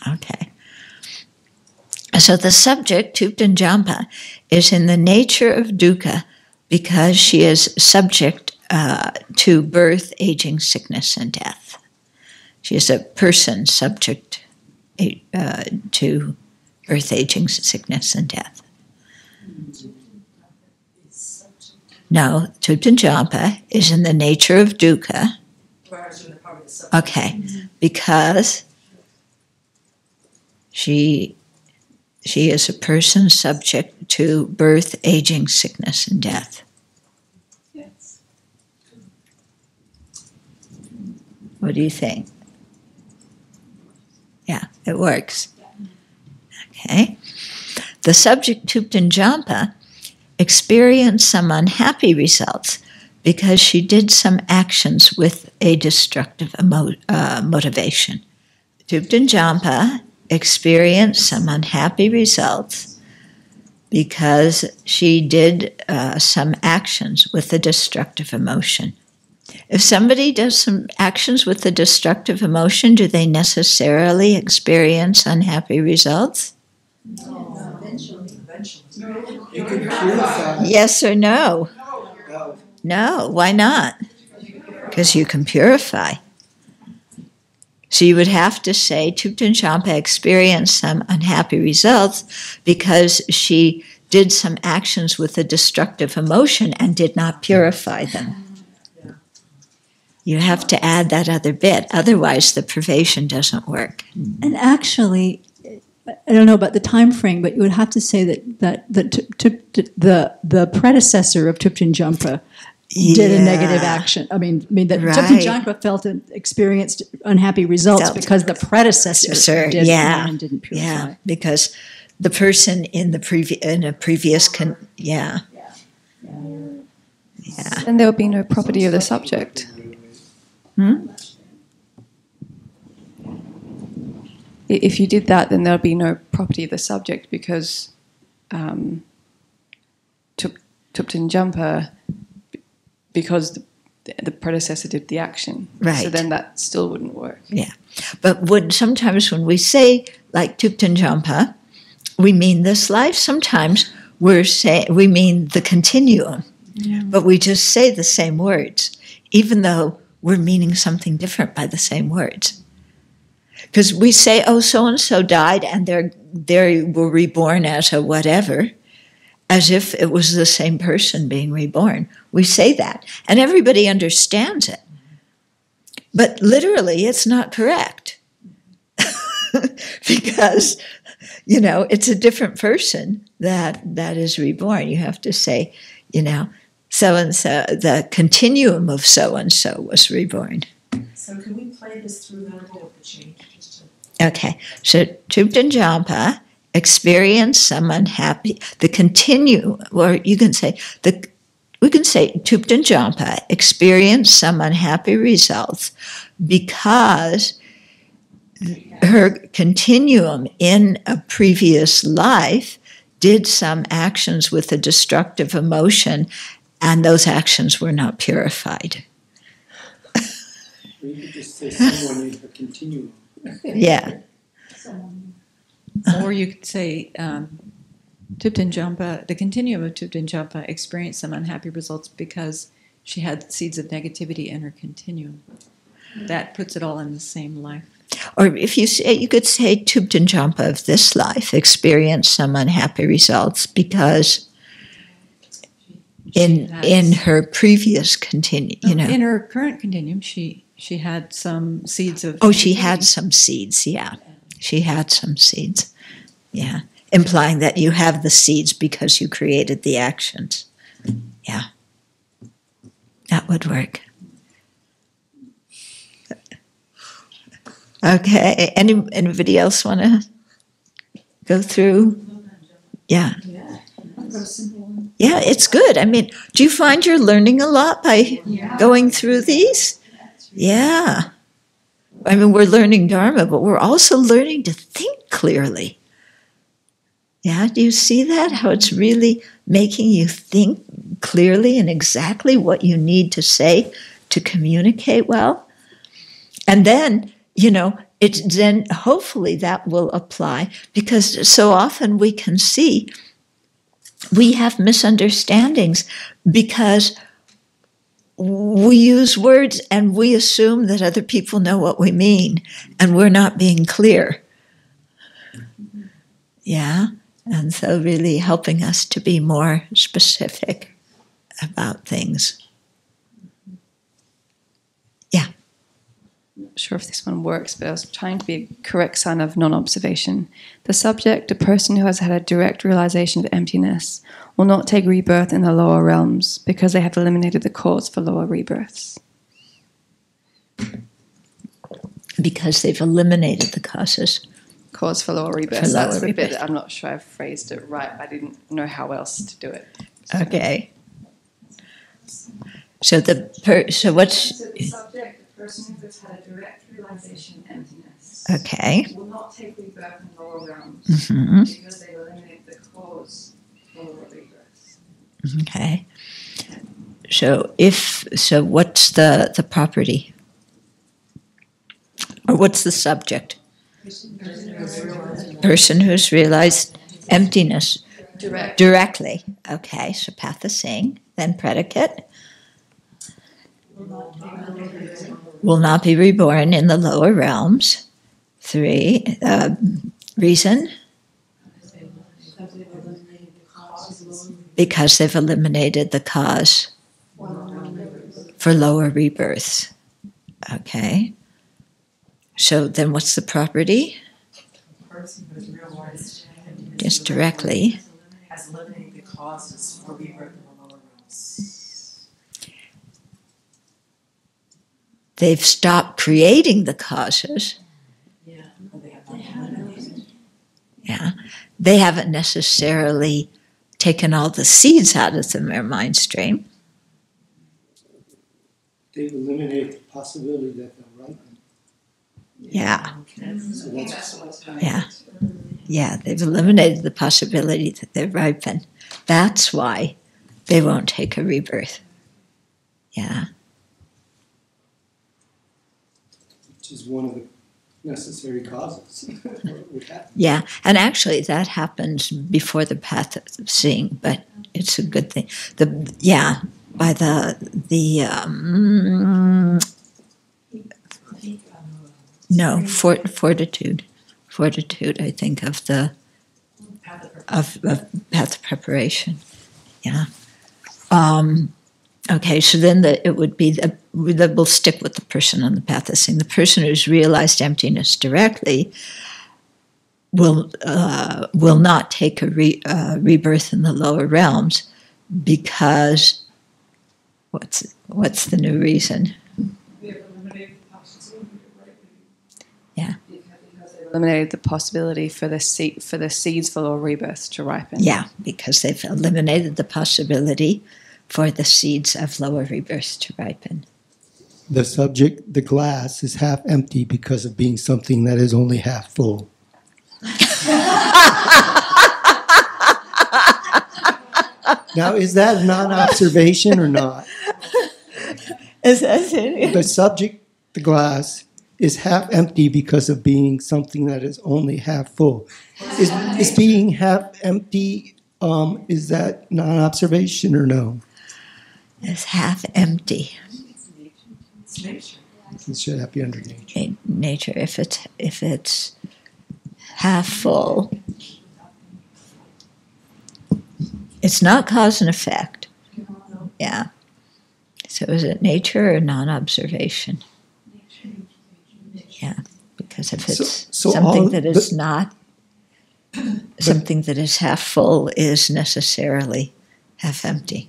Okay. So the subject, Tuptanjampa, is in the nature of dukkha because she is subject to birth, aging, sickness, and death. She is a person subject to birth, aging, sickness, and death. No, Tuptanjampa is in the nature of dukkha. Okay, because she is a person subject to birth, aging, sickness, and death. Yes. What do you think? Yeah, it works. Okay. The subject Tuptanjampa experienced some unhappy results because she did some actions with a destructive motivation. Tuptanjampa experienced some unhappy results because she did some actions with a destructive emotion. If somebody does some actions with a destructive emotion, do they necessarily experience unhappy results? No, eventually. You can purify. Yes or no? No. No, why not? Because you can purify. So you would have to say Tuptanjampa experienced some unhappy results because she did some actions with a destructive emotion and did not purify them. You have to add that other bit, otherwise the privation doesn't work. And actually, I don't know about the time frame, but you would have to say that the predecessor of Tuptanjampa did a negative Yeah. action. I mean that Right. Tipton-Janpa felt and experienced unhappy results because the predecessor Sir, did yeah. and didn't purify. Yeah, because the person in a previous yeah. Then there would be no property of the subject. If you did that, then there would be no property of the subject because Tipton-Janpa, because the predecessor did the action. Right. So then that still wouldn't work. Yeah, but sometimes when we say like Tipton-Janpa, we mean this life. Sometimes we mean the continuum, but we just say the same words, even though we're meaning something different by the same words. Because we say, oh, so and so died, and they were reborn as a whatever, as if it was the same person being reborn. We say that, and everybody understands it. But literally, it's not correct. Because, it's a different person that is reborn. You have to say, so-and-so, the continuum of so-and-so was reborn. So can we play this through then with the change? Okay, so Tipton-Janpa experienced some unhappy, the continuum, or you can say, we can say Tipton-Janpa experienced some unhappy results because her continuum in a previous life did some actions with a destructive emotion, and those actions were not purified. Or you could just say someone in a continuum. Yeah. Or you could say Tipton-Janpa, the continuum of Tipton-Janpa experienced some unhappy results because she had seeds of negativity in her continuum. That puts it all in the same life. Or if you could say Tipton-Janpa of this life experienced some unhappy results because in her previous continuum, In her current continuum, she had some seeds of. Oh, she had some seeds. Yeah, she had some seeds. Yeah, implying that you have the seeds because you created the actions. Yeah, that would work. Okay. Anybody else want to go through? Yeah. Yeah, it's good. I mean, do you find you're learning a lot by going through these? Yeah. I mean, we're learning Dharma, but we're also learning to think clearly. Yeah, do you see that? How it's really making you think clearly and exactly what you need to say to communicate well? And then, then hopefully that will apply, because so often we can see we have misunderstandings because we use words and we assume that other people know what we mean, and we're not being clear. Yeah, and so really helping us to be more specific about things. Yeah. Not sure if this one works, but I was trying to be a correct sign of non-observation. The subject, a person who has had a direct realization of emptiness, will not take rebirth in the lower realms because they have eliminated the cause for lower rebirths. Because they've eliminated the causes. Cause for lower rebirths. That's the bit that I'm not sure I phrased it right. I didn't know how else to do it. Okay. So what's... So the subject, the person who has had a direct realization of emptiness, Okay. will not take rebirth in lower realms because they eliminate the cause for lower rebirths. Okay. So what's the property? Or what's the subject? Person who's realized emptiness. Directly. Okay, so Patha Singh, then predicate. Will not be reborn in the lower realms. 3, reason. Because they've eliminated the cause for lower rebirths. Okay. So then what's the property? Just directly. Has eliminated the causes for rebirth in the lower realms. they've stopped creating the causes. Yeah. They haven't necessarily taken all the seeds out of their mind stream. They've eliminated the possibility that they'll ripen. Yeah. So that's, Yeah. Yeah, they've eliminated the possibility that they ripen. That's why they won't take a rebirth. Yeah. which is one of the necessary causes. Yeah, and actually that happens before the path of seeing, but it's a good thing. By fortitude. I think of the of path of preparation. Yeah. Okay, so then it would be that we'll stick with the person on the path of seeing. The person who's realized emptiness directly will not take a rebirth in the lower realms because what's the new reason? We have eliminated the possibility of ripening. Yeah. Because they've eliminated the possibility for the seeds for lower rebirths to ripen. Yeah, because they've eliminated the possibility for the seeds of lower rebirths to ripen. The subject, the glass, is half empty because of being something that is only half full. Now, is that a non-observation or not? Is that it? The subject, the glass, is half empty because of being something that is only half full. Is being half empty, is that non-observation or no? It's half empty. It should have to be under nature. Nature, if it's half full, it's not cause and effect. Yeah. So is it nature or non-observation? Yeah, because if it's something that is not, something that is half full is necessarily half empty.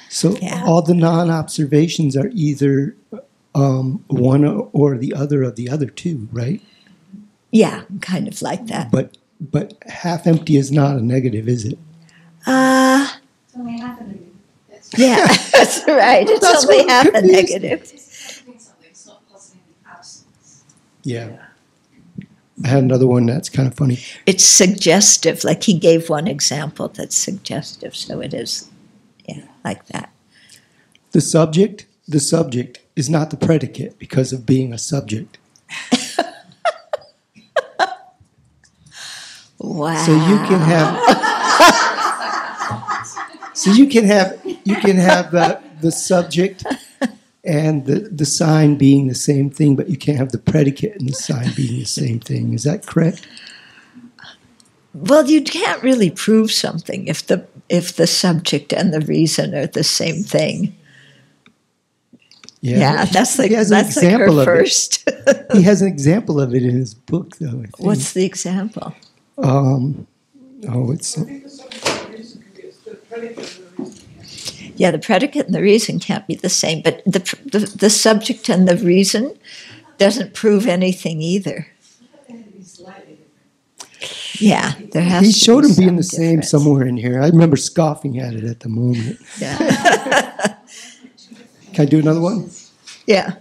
So all the non-observations are either one or the other of the other two, right? Yeah, kind of like that. But half empty is not a negative, is it? It's only half a negative. Yeah, that's right. It's only half a negative. It's something, it's not positive absence. Yeah. I had another one that's kind of funny. It's suggestive. Like he gave one example that's suggestive, so it is, like that. The subject is not the predicate because of being a subject. Wow. So you can have the subject and the sign being the same thing, but you can't have the predicate and the sign being the same thing. Is that correct? Well, you can't really prove something if the subject and the reason are the same thing. Yeah, that's like her first. He has an example of it in his book, though. I think. What's the example? It's. Yeah, the predicate and the reason can't be the same, but the subject and the reason doesn't prove anything either. Yeah, there has to be. He showed him being the some same difference. somewhere in here. I remember scoffing at it at the moment. Yeah. Can I do another one? Yeah.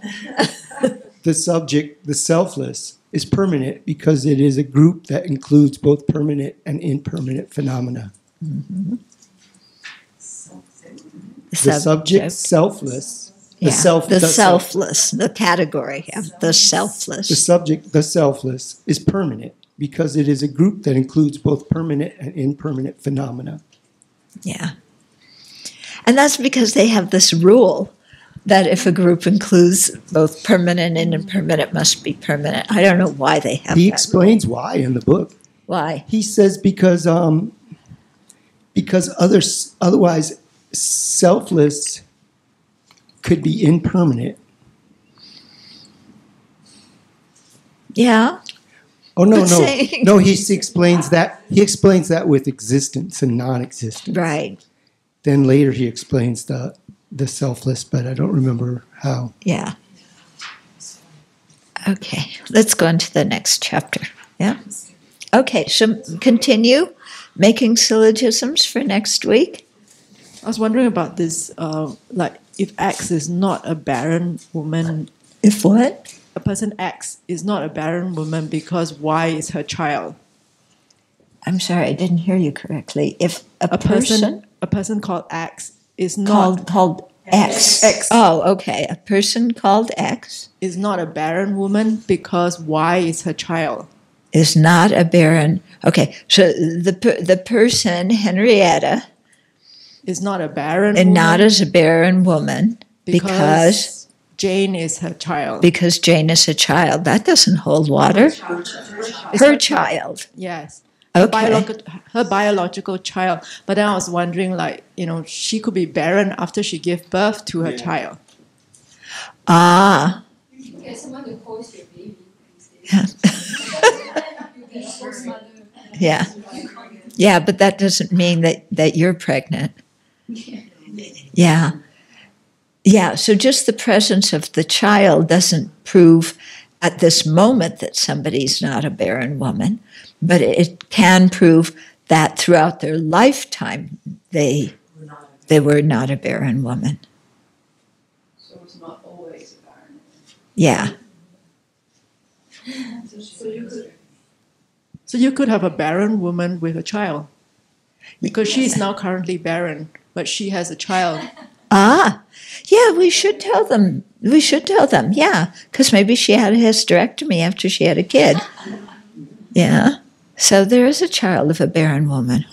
The subject, the selfless, is permanent because it is a group that includes both permanent and impermanent phenomena. Mm-hmm. The subject, selfless. The selfless, the category of the selfless. The subject, the selfless, is permanent because it is a group that includes both permanent and impermanent phenomena. Yeah. And that's because they have this rule that if a group includes both permanent and impermanent, it must be permanent. I don't know why they have He that explains rule. why in the book. Why? He says because otherwise selfless could be impermanent. Yeah. Oh no, But no, saying- no. He explains that. He explains that with existence and non-existence. Right. Then later he explains the selfless, but I don't remember how. Yeah. Okay, let's go on to the next chapter. Yeah? Okay, so continue making syllogisms for next week. I was wondering about this, like if X is not a barren woman. If what? A person X is not a barren woman because Y is her child. I'm sorry, I didn't hear you correctly. If a person called X is not called X. X. Oh, okay. A person called X is not a barren woman because Y is her child. Is not a barren. Okay, so the person Henrietta is not a barren and woman. Not as a barren woman because Jane is her child. Because Jane is a child. That doesn't hold water. Her child. Yes. Okay. Her biological child. But then I was wondering, like, she could be barren after she gave birth to her child. Ah. You can get someone to host your baby. Yeah. Yeah. Yeah, but that doesn't mean that you're pregnant. Yeah. Yeah, so just the presence of the child doesn't prove at this moment that somebody's not a barren woman, but it can prove that throughout their lifetime they were not a barren woman. So it's not always a barren woman. Yeah. So you could have a barren woman with a child. Because she is now currently barren, but she has a child. Ah, yeah, we should tell them. We should tell them, yeah, because maybe she had a hysterectomy after she had a kid. Yeah, so there is a child of a barren woman.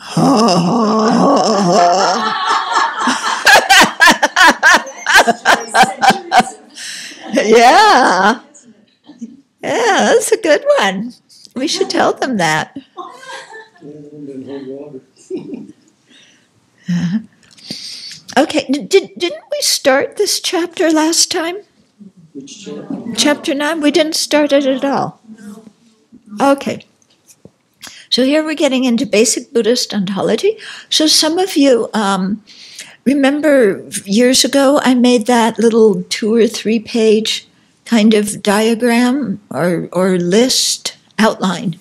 Yeah, that's a good one. We should tell them that. Okay, didn't we start this chapter last time? Which chapter? Chapter 9? We didn't start it at all. Okay. So here we're getting into basic Buddhist ontology. So some of you remember years ago I made that little 2 or 3 page kind of diagram or list outline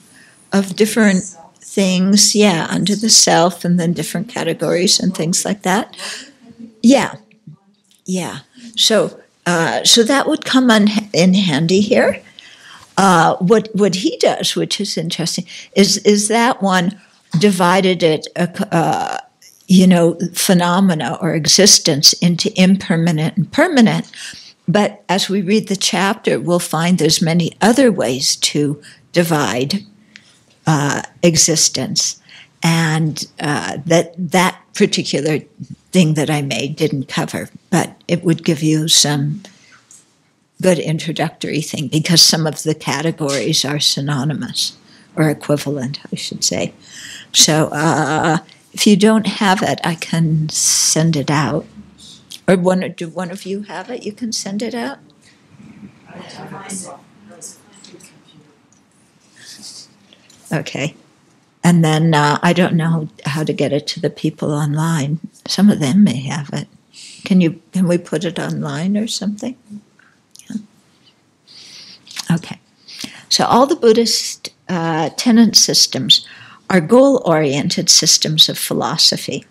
of different things, yeah, under the self and then different categories and things like that. Yeah. So that would come in handy here. What he does, which is interesting, is that one divided it, phenomena or existence into impermanent and permanent. But as we read the chapter, we'll find there's many other ways to divide existence, and that particular thing that I made didn't cover, but it would give you some good introductory thing because some of the categories are synonymous or equivalent, I should say. So if you don't have it, I can send it out. Or do one of you have it? You can send it out. Okay. And then I don't know how to get it to the people online. Some of them may have it. Can we put it online or something? Yeah. Okay. So all the Buddhist tenet systems are goal-oriented systems of philosophy.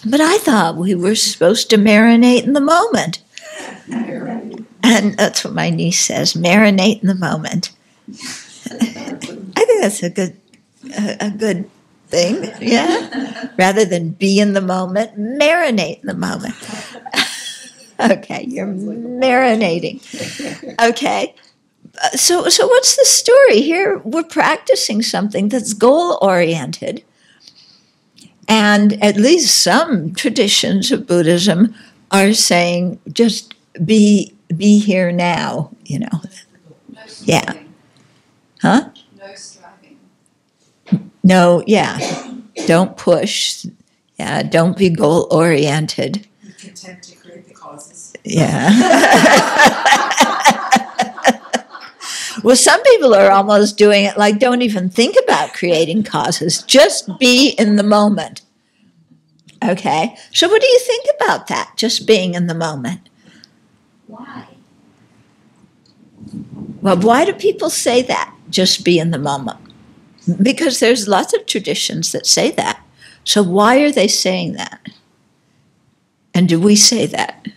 But I thought we were supposed to marinate in the moment. And that's what my niece says, marinate in the moment. I think that's a good thing, yeah? Rather than be in the moment, marinate in the moment. Okay, you're marinating. Okay, so what's the story here? We're practicing something that's goal-oriented. And at least some traditions of Buddhism are saying just be here now, Yeah. Huh? No striving. No, yeah. Don't push. Yeah, don't be goal-oriented. Be content to create the causes. Yeah. Well, some people are almost doing it like don't even think about creating causes. Just be in the moment. Okay? So what do you think about that, just being in the moment? Why? Well, why do people say that? Just be in the moment. Because there's lots of traditions that say that. So why are they saying that? And do we say that?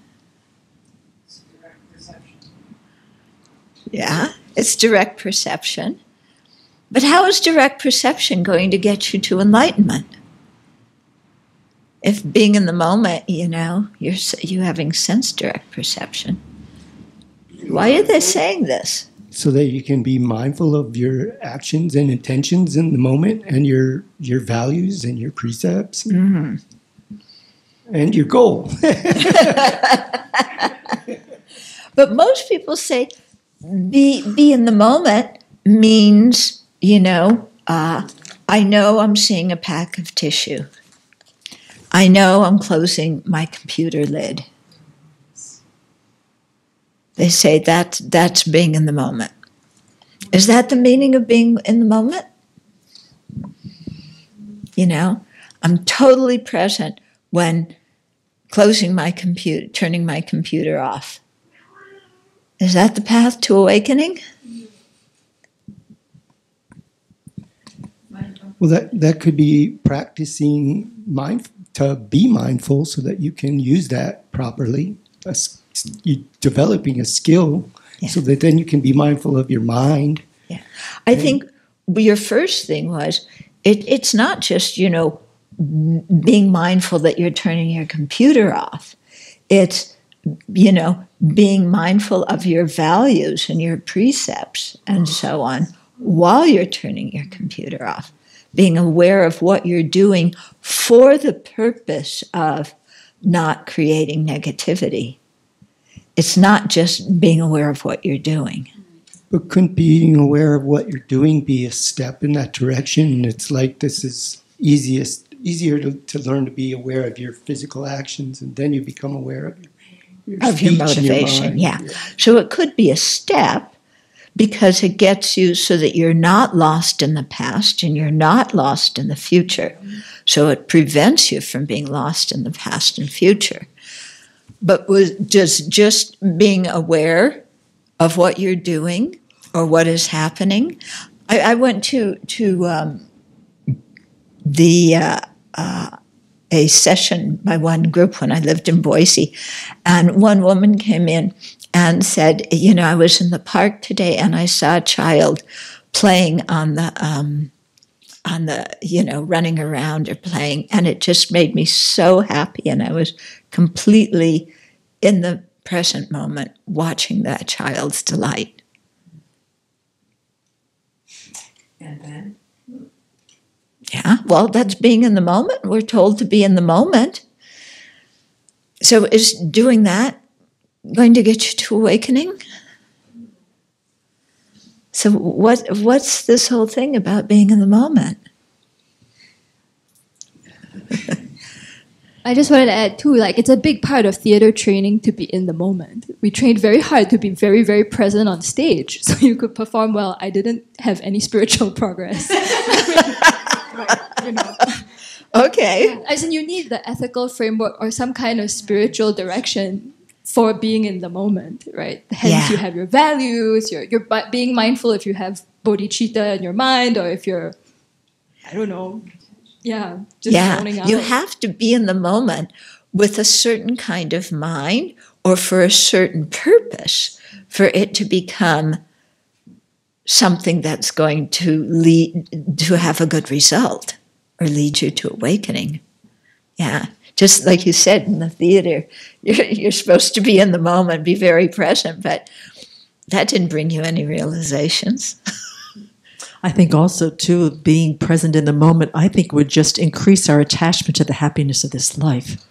It's direct perception. Yeah, it's direct perception. But how is direct perception going to get you to enlightenment? If being in the moment, you're having sense direct perception. Why are they saying this? So that you can be mindful of your actions and intentions in the moment, and your values and your precepts, and your goal. But most people say be in the moment means, I know I'm seeing a pack of tissue. I know I'm closing my computer lid. They say that's being in the moment. Is that the meaning of being in the moment? I'm totally present when closing my computer, turning my computer off. Is that the path to awakening? Well, that could be practicing to be mindful so that you can use that properly. Developing a skill so that then you can be mindful of your mind. Yeah, I think your first thing was it's not just being mindful that you're turning your computer off. It's being mindful of your values and your precepts and so on while you're turning your computer off. Being aware of what you're doing for the purpose of not creating negativity. It's not just being aware of what you're doing. But couldn't being aware of what you're doing be a step in that direction? It's like this is easier to learn to be aware of your physical actions, and then you become aware of your motivation. Yeah. So it could be a step because it gets you so that you're not lost in the past and you're not lost in the future. So it prevents you from being lost in the past and future. But just being aware of what you're doing or what is happening. I went to a session by one group when I lived in Boise, and one woman came in and said, I was in the park today and I saw a child playing on the running around or playing, and it just made me so happy, and I was completely in the present moment watching that child's delight. And then? Yeah, well, that's being in the moment. We're told to be in the moment. So is doing that going to get you to awakening? So what's this whole thing about being in the moment? I just wanted to add too, it's a big part of theater training to be in the moment. We trained very hard to be very, very present on stage so you could perform well. I didn't have any spiritual progress. Okay. As in, you need the ethical framework or some kind of spiritual direction for being in the moment, right? Hence, you have your values, you're being mindful if you have bodhicitta in your mind, or if you're, I don't know, just zoning out. You have to be in the moment with a certain kind of mind or for a certain purpose for it to become something that's going to lead to have a good result or lead you to awakening. Yeah, just like you said in the theater, you're supposed to be in the moment, be very present, but that didn't bring you any realizations. I think also, too, being present in the moment, I think would just increase our attachment to the happiness of this life.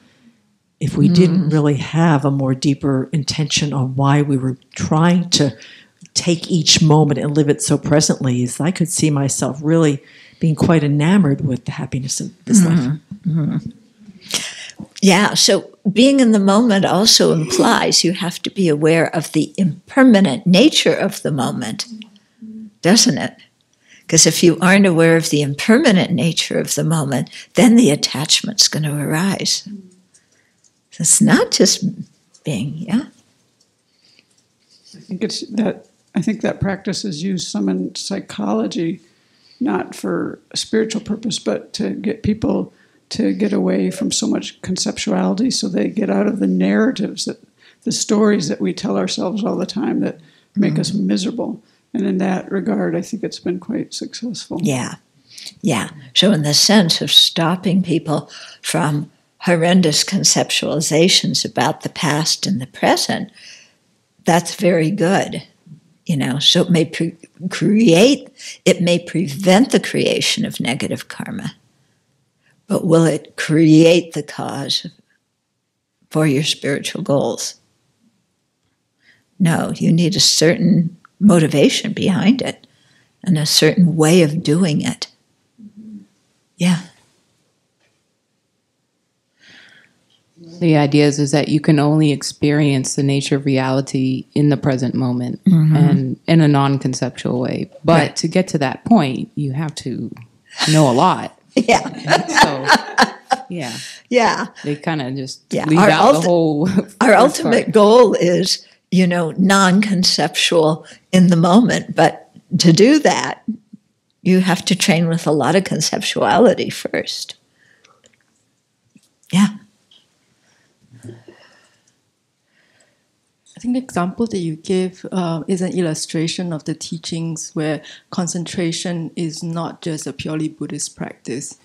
If we didn't really have a more deeper intention on why we were trying to take each moment and live it so presently, is I could see myself really being quite enamored with the happiness of this life. Mm-hmm. Yeah, so being in the moment also implies you have to be aware of the impermanent nature of the moment, doesn't it? Because if you aren't aware of the impermanent nature of the moment, then the attachment's going to arise. So it's not just being, I think it's that I think that practice is used some in psychology, not for a spiritual purpose, but to get people to get away from so much conceptuality, so they get out of the narratives, that the stories that we tell ourselves all the time that make us miserable. And in that regard, I think it's been quite successful. Yeah. Yeah. So in the sense of stopping people from horrendous conceptualizations about the past and the present, that's very good. You know, so it may it may prevent the creation of negative karma, but will it create the cause for your spiritual goals? No, you need a certain motivation behind it and a certain way of doing it. Yeah. The idea is that you can only experience the nature of reality in the present moment and in a non-conceptual way. But Right. to get to that point, you have to know a lot. Yeah. So, yeah. Yeah. They kind of just Yeah. leave out the whole Our first ultimate part. goal is, you know, non-conceptual in the moment. But to do that, you have to train with a lot of conceptuality first. Yeah. I think the example that you give is an illustration of the teachings where concentration is not just a purely Buddhist practice.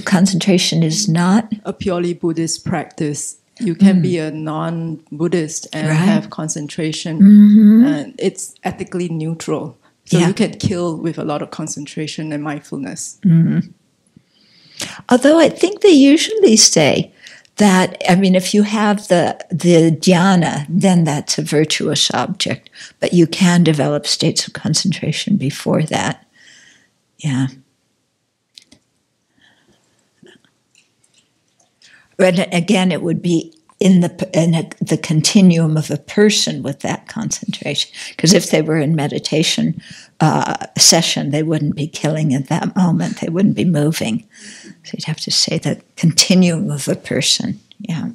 Concentration is not a purely Buddhist practice. You can be a non-Buddhist and Right. have concentration, and it's ethically neutral. So Yeah. you can kill with a lot of concentration and mindfulness. Although I think they usually say that, I mean, if you have the dhyana, then that's a virtuous object, but you can develop states of concentration before that. Yeah. But again, it would be in the continuum of a person with that concentration. Because if they were in meditation session, they wouldn't be killing at that moment. They wouldn't be moving. So you'd have to say the continuum of a person. Yeah.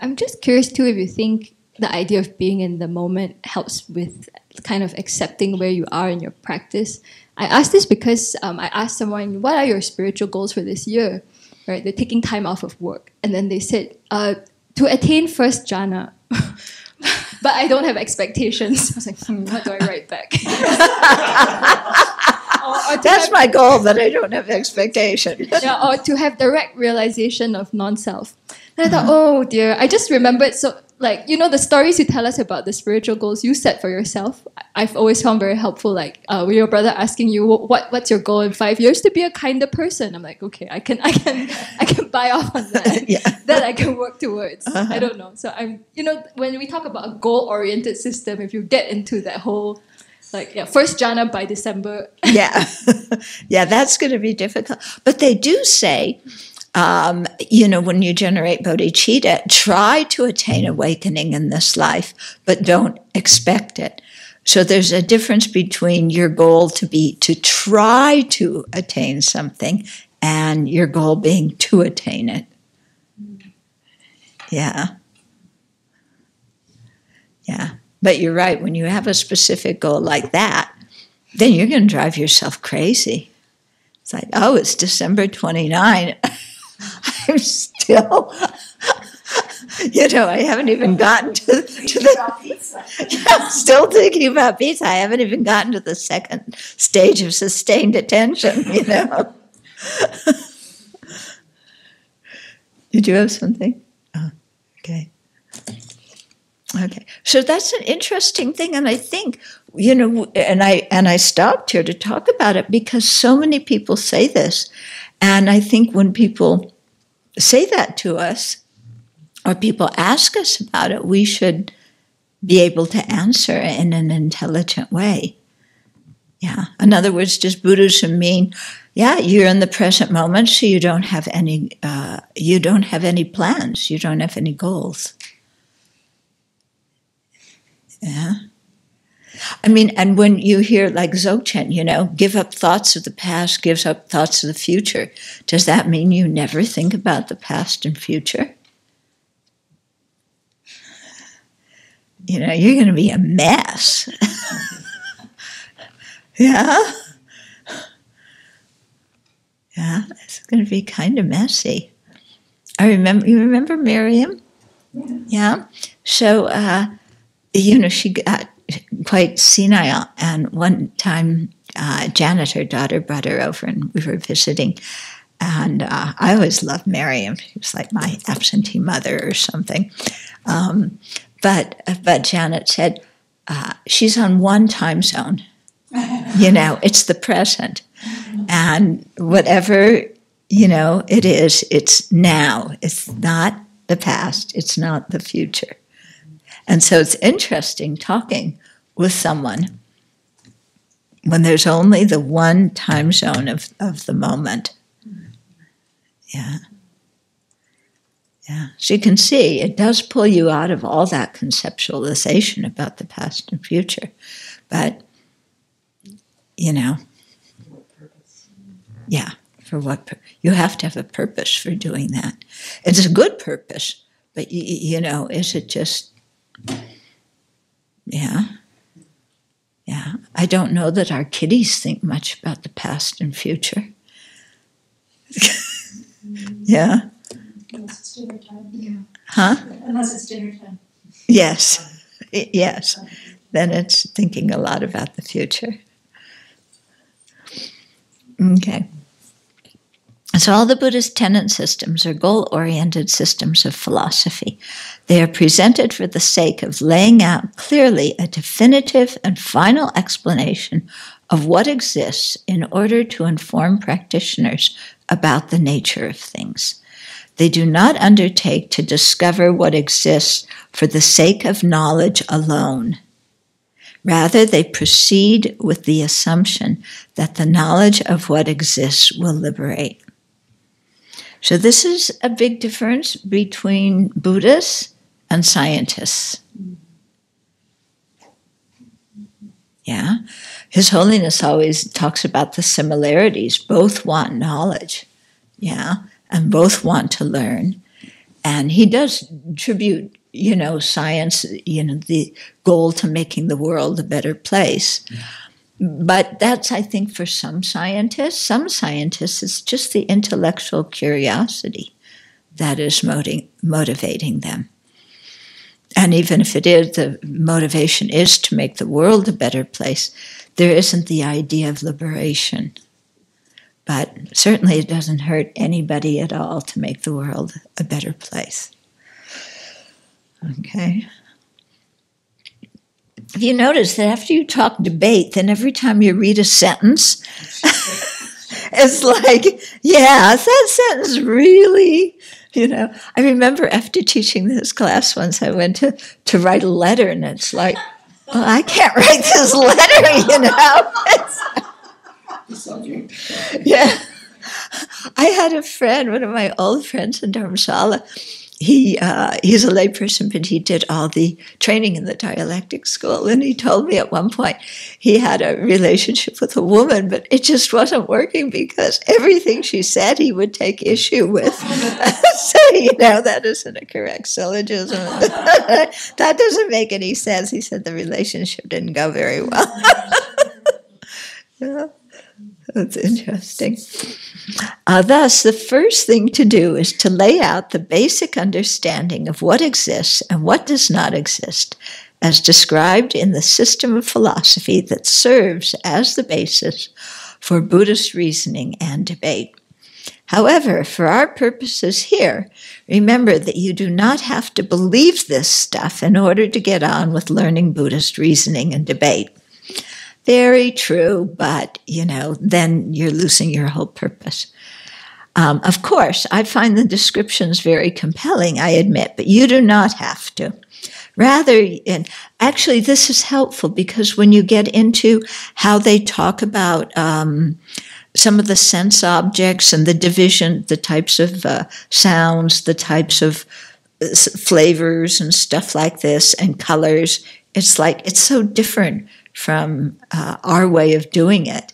I'm just curious too if you think the idea of being in the moment helps with kind of accepting where you are in your practice. I asked this because I asked someone, what are your spiritual goals for this year? Right, they're taking time off of work. And then they said, to attain first jhana. But I don't have expectations. I was like, what do I write back? That's my goal, but I don't have expectations. Yeah, or to have direct realization of non-self. And I thought, oh dear, I just remembered, so like, you know, the stories you tell us about the spiritual goals you set for yourself, I've always found very helpful. Like, with your brother asking you, what's your goal in 5 years? To be a kinder person. I'm like, okay, I can buy off on that. Yeah. That I can work towards. I don't know. So I'm, you know, when we talk about a goal-oriented system, if you get into that whole, like, yeah, first jhana by December. Yeah. Yeah, that's going to be difficult. But they do say, you know, when you generate bodhicitta, try to attain awakening in this life, but don't expect it. So there's a difference between your goal to try to attain something and your goal being to attain it. Yeah. Yeah. But you're right, when you have a specific goal like that, then you're going to drive yourself crazy. It's like, oh, it's December 29. I'm still, you know, I haven't even gotten to the, I'm still thinking about pizza. I haven't even gotten to the second stage of sustained attention, you know. Did you have something? Oh, okay. Okay, so that's an interesting thing, and I think, you know, and I stopped here to talk about it because so many people say this, and I think when people say that to us, or people ask us about it, we should be able to answer in an intelligent way. Yeah, in other words, does Buddhism mean, yeah, you're in the present moment, so you don't have any plans, you don't have any goals. Yeah. I mean, and when you hear like Dzogchen, you know, give up thoughts of the past, gives up thoughts of the future, does that mean you never think about the past and future? you're going to be a mess. Yeah. Yeah, it's going to be kind of messy. You remember Miriam? Yeah. So, she got quite senile, and one time Janet, her daughter, brought her over, and we were visiting. And I always loved Miriam. She was like my absentee mother or something. But Janet said, she's on one time zone. It's the present. And whatever, it is, it's now. It's not the past. It's not the future. And so it's interesting talking with someone when there's only the one time zone of the moment. Yeah. Yeah. So you can see it does pull you out of all that conceptualization about the past and future. But, yeah, for what? You have to have a purpose for doing that. It's a good purpose, but, is it just, yeah. Yeah. I don't know that our kiddies think much about the past and future. Yeah. Unless it's dinner time. Yeah. Huh? Unless it's dinner time. Yes. Yes. Then it's thinking a lot about the future. Okay. So all the Buddhist tenet systems are goal-oriented systems of philosophy. They are presented for the sake of laying out clearly a definitive and final explanation of what exists in order to inform practitioners about the nature of things. They do not undertake to discover what exists for the sake of knowledge alone. Rather, they proceed with the assumption that the knowledge of what exists will liberate. So this is a big difference between Buddhists and scientists. Yeah. His Holiness always talks about the similarities. Both want knowledge. Yeah. And both want to learn. And he does tribute, science, the goal to making the world a better place. But that's, I think, for some scientists, it's just the intellectual curiosity that is motivating them. And even if it is, the motivation is to make the world a better place, there isn't the idea of liberation. But certainly it doesn't hurt anybody at all to make the world a better place. Okay. Have you noticed that after you talk debate, then every time you read a sentence, it's like, yeah, is that sentence really, I remember after teaching this class once, I went to write a letter, and it's like, well, I can't write this letter, Yeah. I had a friend, one of my old friends in Dharamsala. He's a layperson, but he did all the training in the dialectic school. And he told me at one point he had a relationship with a woman, but it just wasn't working because everything she said he would take issue with. So, that isn't a correct syllogism. That doesn't make any sense. He said the relationship didn't go very well. Yeah. That's interesting. Thus, the first thing to do is to lay out the basic understanding of what exists and what does not exist, as described in the system of philosophy that serves as the basis for Buddhist reasoning and debate. However, for our purposes here, remember that you do not have to believe this stuff in order to get on with learning Buddhist reasoning and debate. Very true, but, then you're losing your whole purpose. Of course, I find the descriptions very compelling, I admit, but you do not have to. Rather, and actually this is helpful because when you get into how they talk about some of the sense objects and the division, the types of sounds, the types of flavors and stuff like this, and colors, it's so different from our way of doing it,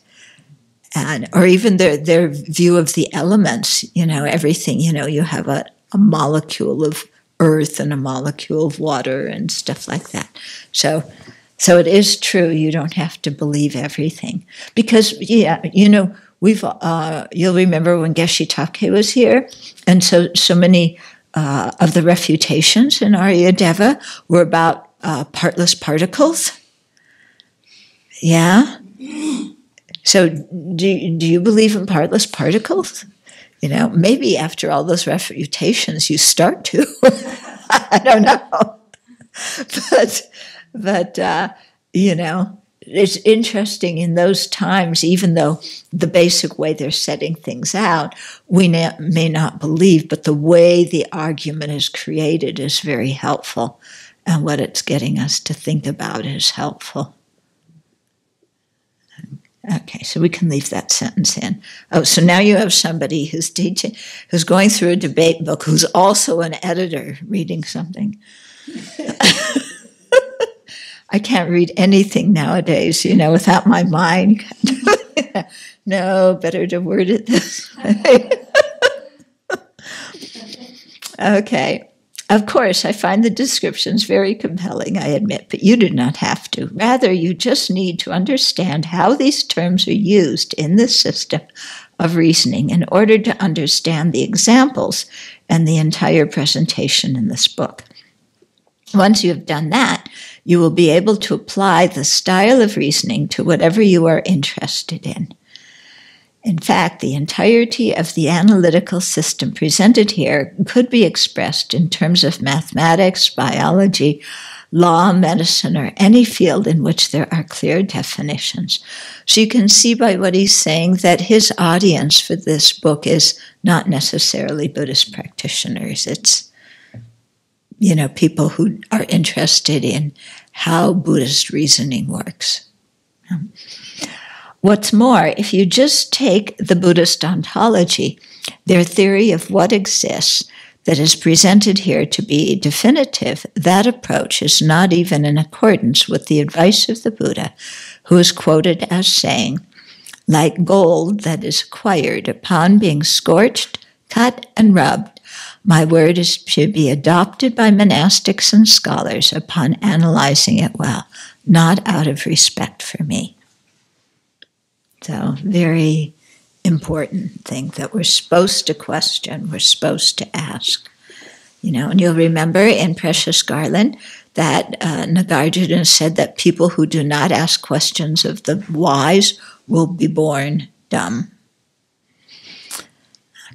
or even their view of the elements. Everything. You have a molecule of earth and a molecule of water and stuff like that. So it is true. You don't have to believe everything because, you'll remember when Geshe Take was here, and so many of the refutations in Aryadeva were about partless particles. Yeah. So do you believe in partless particles? Maybe after all those refutations, you start to. I don't know, but it's interesting in those times. Even though the basic way they're setting things out, we may not believe, but the way the argument is created is very helpful, and what it's getting us to think about is helpful. Okay, so we can leave that sentence in. Oh, so now you have somebody who's teaching, who's going through a debate book, who's also an editor reading something. I can't read anything nowadays, without my mind. No, better to word it this way. Okay. Of course, I find the descriptions very compelling, I admit, but you do not have to. Rather, you just need to understand how these terms are used in this system of reasoning in order to understand the examples and the entire presentation in this book. Once you have done that, you will be able to apply the style of reasoning to whatever you are interested in. In fact, the entirety of the analytical system presented here could be expressed in terms of mathematics, biology, law, medicine, or any field in which there are clear definitions. So you can see by what he's saying that his audience for this book is not necessarily Buddhist practitioners. It's, people who are interested in how Buddhist reasoning works. What's more, if you just take the Buddhist ontology, their theory of what exists, that is presented here to be definitive, that approach is not even in accordance with the advice of the Buddha, who is quoted as saying, "Like gold that is acquired upon being scorched, cut, and rubbed, my word is to be adopted by monastics and scholars upon analyzing it well, not out of respect for me." So, very important thing that we're supposed to question, we're supposed to ask. And you'll remember in Precious Garland that Nagarjuna said that people who do not ask questions of the wise will be born dumb.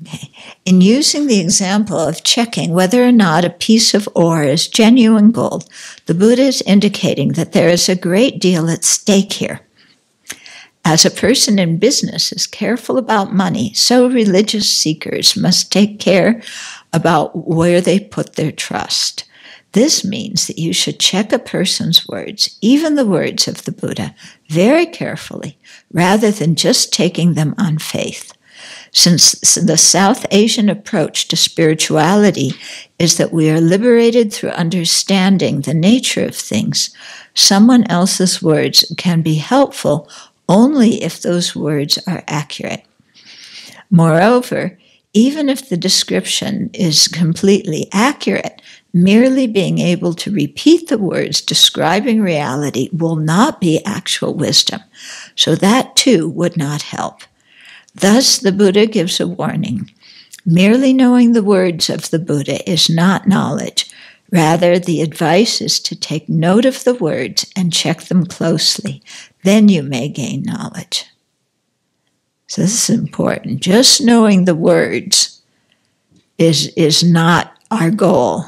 Okay. In using the example of checking whether or not a piece of ore is genuine gold, the Buddha is indicating that there is a great deal at stake here. As a person in business is careful about money, so religious seekers must take care about where they put their trust. This means that you should check a person's words, even the words of the Buddha, very carefully, rather than just taking them on faith. Since the South Asian approach to spirituality is that we are liberated through understanding the nature of things, someone else's words can be helpful only if those words are accurate. Moreover, even if the description is completely accurate, merely being able to repeat the words describing reality will not be actual wisdom, so that too would not help. Thus, the Buddha gives a warning. Merely knowing the words of the Buddha is not knowledge. Rather, the advice is to take note of the words and check them closely. Then you may gain knowledge. So this is important. Just knowing the words is not our goal,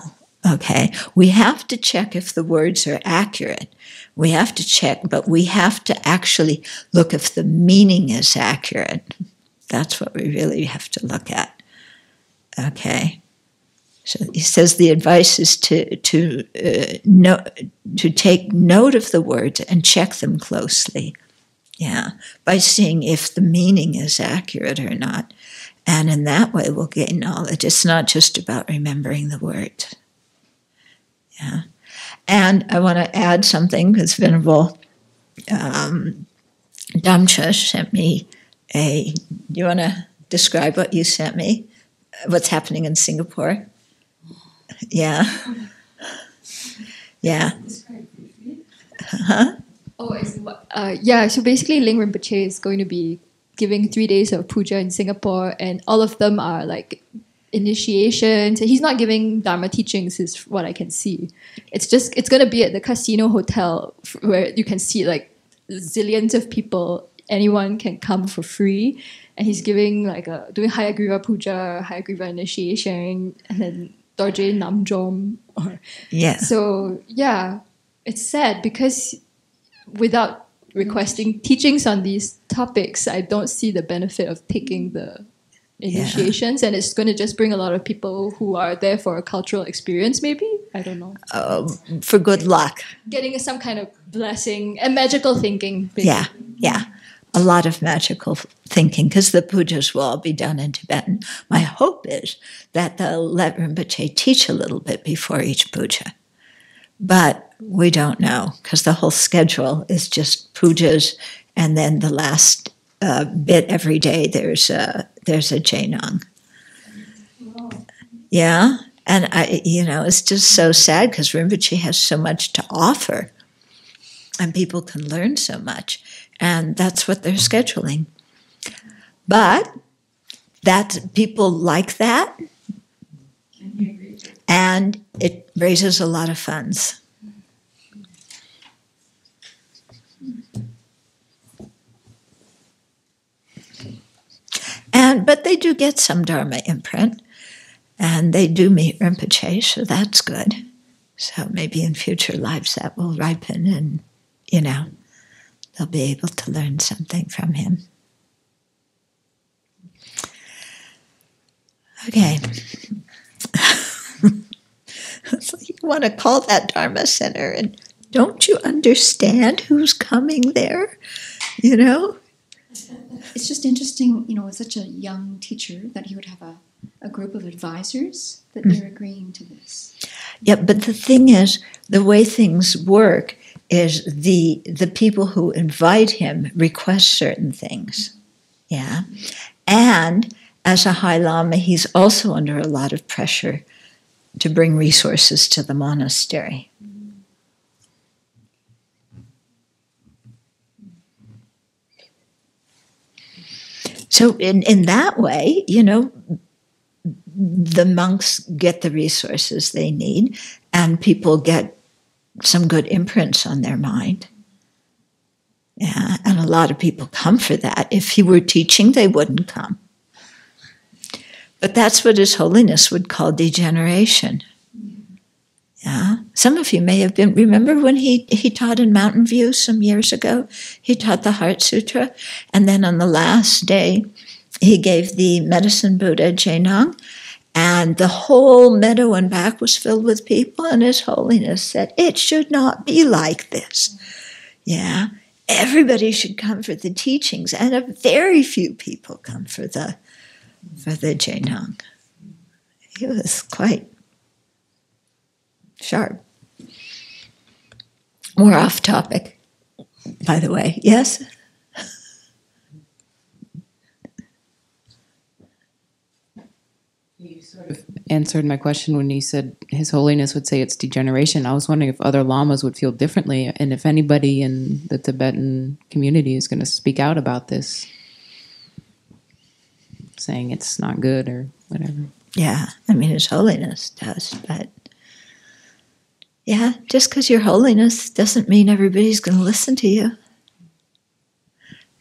okay? We have to check if the words are accurate. We have to check, but we have to actually look if the meaning is accurate. That's what we really have to look at, okay? So he says the advice is to take note of the words and check them closely, by seeing if the meaning is accurate or not. And in that way, we'll gain knowledge. It's not just about remembering the words. Yeah. And I want to add something, because Venerable Damcha sent me do you want to describe what you sent me? What's happening in Singapore? Yeah. Yeah. Huh? Yeah, so basically Ling Rinpoche is going to be giving 3 days of puja in Singapore, and all of them are like initiations. He's not giving Dharma teachings, is what I can see. It's going to be at the Casino Hotel where you can see like zillions of people. Anyone can come for free. And he's giving like doing Hayagriva puja, Hayagriva initiation, and then Dorje Namjom. Yeah. So yeah, it's sad because without requesting teachings on these topics, I don't see the benefit of taking the initiations, and it's going to just bring a lot of people who are there for a cultural experience, maybe? I don't know. For good luck. Getting some kind of blessing and magical thinking. Maybe. Yeah. A lot of magical thinking, because the pujas will all be done in Tibetan. My hope is that they'll let Rinpoche teach a little bit before each puja. But we don't know, because the whole schedule is just pujas, and then the last bit every day there's a Jainong. Yeah, and it's just so sad because Rinpoche has so much to offer, and people can learn so much, and that's what they're scheduling. But that people like that, and it raises a lot of funds. But they do get some Dharma imprint, and they do meet Rinpoche, so that's good. So maybe in future lives that will ripen, and, they'll be able to learn something from him. Okay. So you want to call that Dharma Center, and don't you understand who's coming there? It's just interesting, with such a young teacher, that he would have a group of advisors that they're agreeing to this. Yeah, but the thing is, the way things work is the people who invite him request certain things. Yeah. And as a High Lama, he's also under a lot of pressure to bring resources to the monastery. So in that way, the monks get the resources they need, and people get some good imprints on their mind. Yeah, and a lot of people come for that. If he were teaching, they wouldn't come. But that's what His Holiness would call degeneration. Yeah, some of you may have been, remember when he taught in Mountain View some years ago? He taught the Heart Sutra, and then on the last day, he gave the Medicine Buddha Jainong, and the whole meadow and back was filled with people, and His Holiness said, it should not be like this. Yeah, everybody should come for the teachings, and a very few people come for the Jainong. He was quite sharp. More off topic, by the way. Yes? You sort of answered my question when you said His Holiness would say it's degeneration. I was wondering if other lamas would feel differently, and if anybody in the Tibetan community is going to speak out about this, saying it's not good or whatever. Yeah, His Holiness does, but yeah, just because Your Holiness doesn't mean everybody's going to listen to you.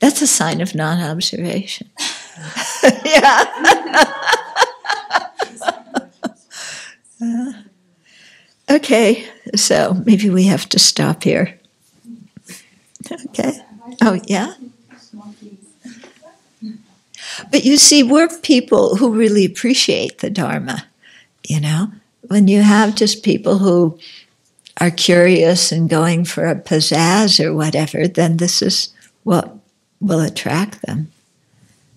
That's a sign of non-observation. Yeah. Okay, so maybe we have to stop here. Okay. Oh, yeah? But you see, we're people who really appreciate the Dharma, When you have just people who are curious and going for a pizzazz or whatever, then this is what will attract them.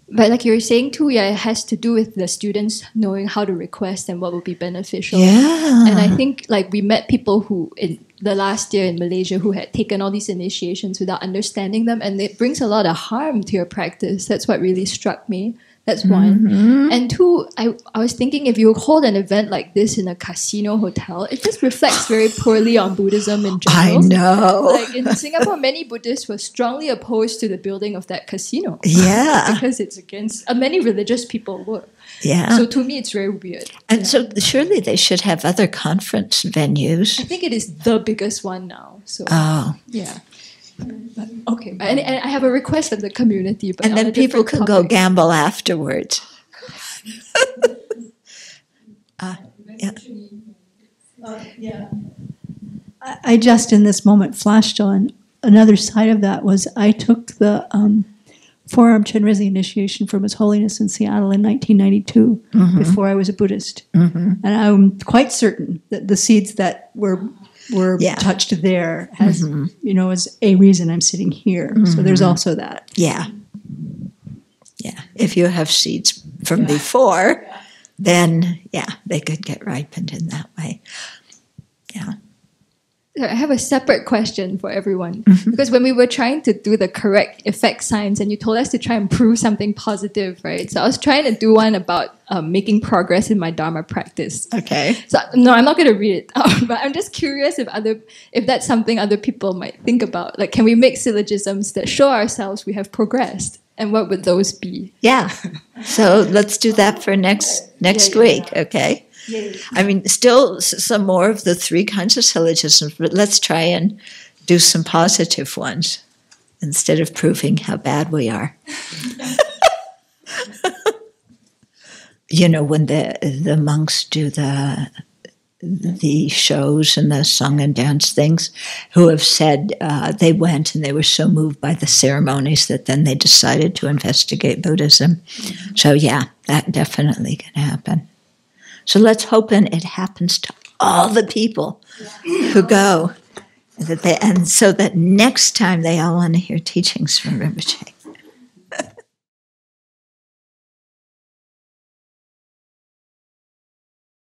But like you were saying too, yeah, it has to do with the students knowing how to request and what will be beneficial. Yeah. And I think like we met people who in the last year in Malaysia who had taken all these initiations without understanding them, and it brings a lot of harm to your practice. That's what really struck me. That's one. And two, I was thinking if you hold an event like this in a casino hotel, it just reflects very poorly on Buddhism in general. I know. Like in Singapore, many Buddhists were strongly opposed to the building of that casino. Yeah. Because it's against, many religious people were. Yeah. So to me, it's very weird. And so surely they should have other conference venues. I think it is the biggest one now. So yeah. But, okay, and I have a request of the community. But and then people can go gamble afterwards. I just in this moment flashed on another side of that was I took the Forearm Chenrezig initiation from His Holiness in Seattle in 1992 before I was a Buddhist. And I'm quite certain that the seeds that were touched there has, is a reason I'm sitting here. So there's also that. Yeah. Yeah. If you have seeds from before, then, they could get ripened in that way. Yeah. I have a separate question for everyone. Because when we were trying to do the correct effect signs, and you told us to try and prove something positive, right? So I was trying to do one about making progress in my Dharma practice. Okay. So no, I'm not going to read it out, but I'm just curious if that's something other people might think about. Like, can we make syllogisms that show ourselves we have progressed? And what would those be? Yeah. So let's do that for next week, okay? I mean, still some more of the three kinds of syllogisms, but let's try and do some positive ones instead of proving how bad we are. When the monks do the shows and the song and dance things, who have said they went and they were so moved by the ceremonies that then they decided to investigate Buddhism. So that definitely can happen. So let's hope it happens to all the people who go, and so that next time they all want to hear teachings from Rinpoche.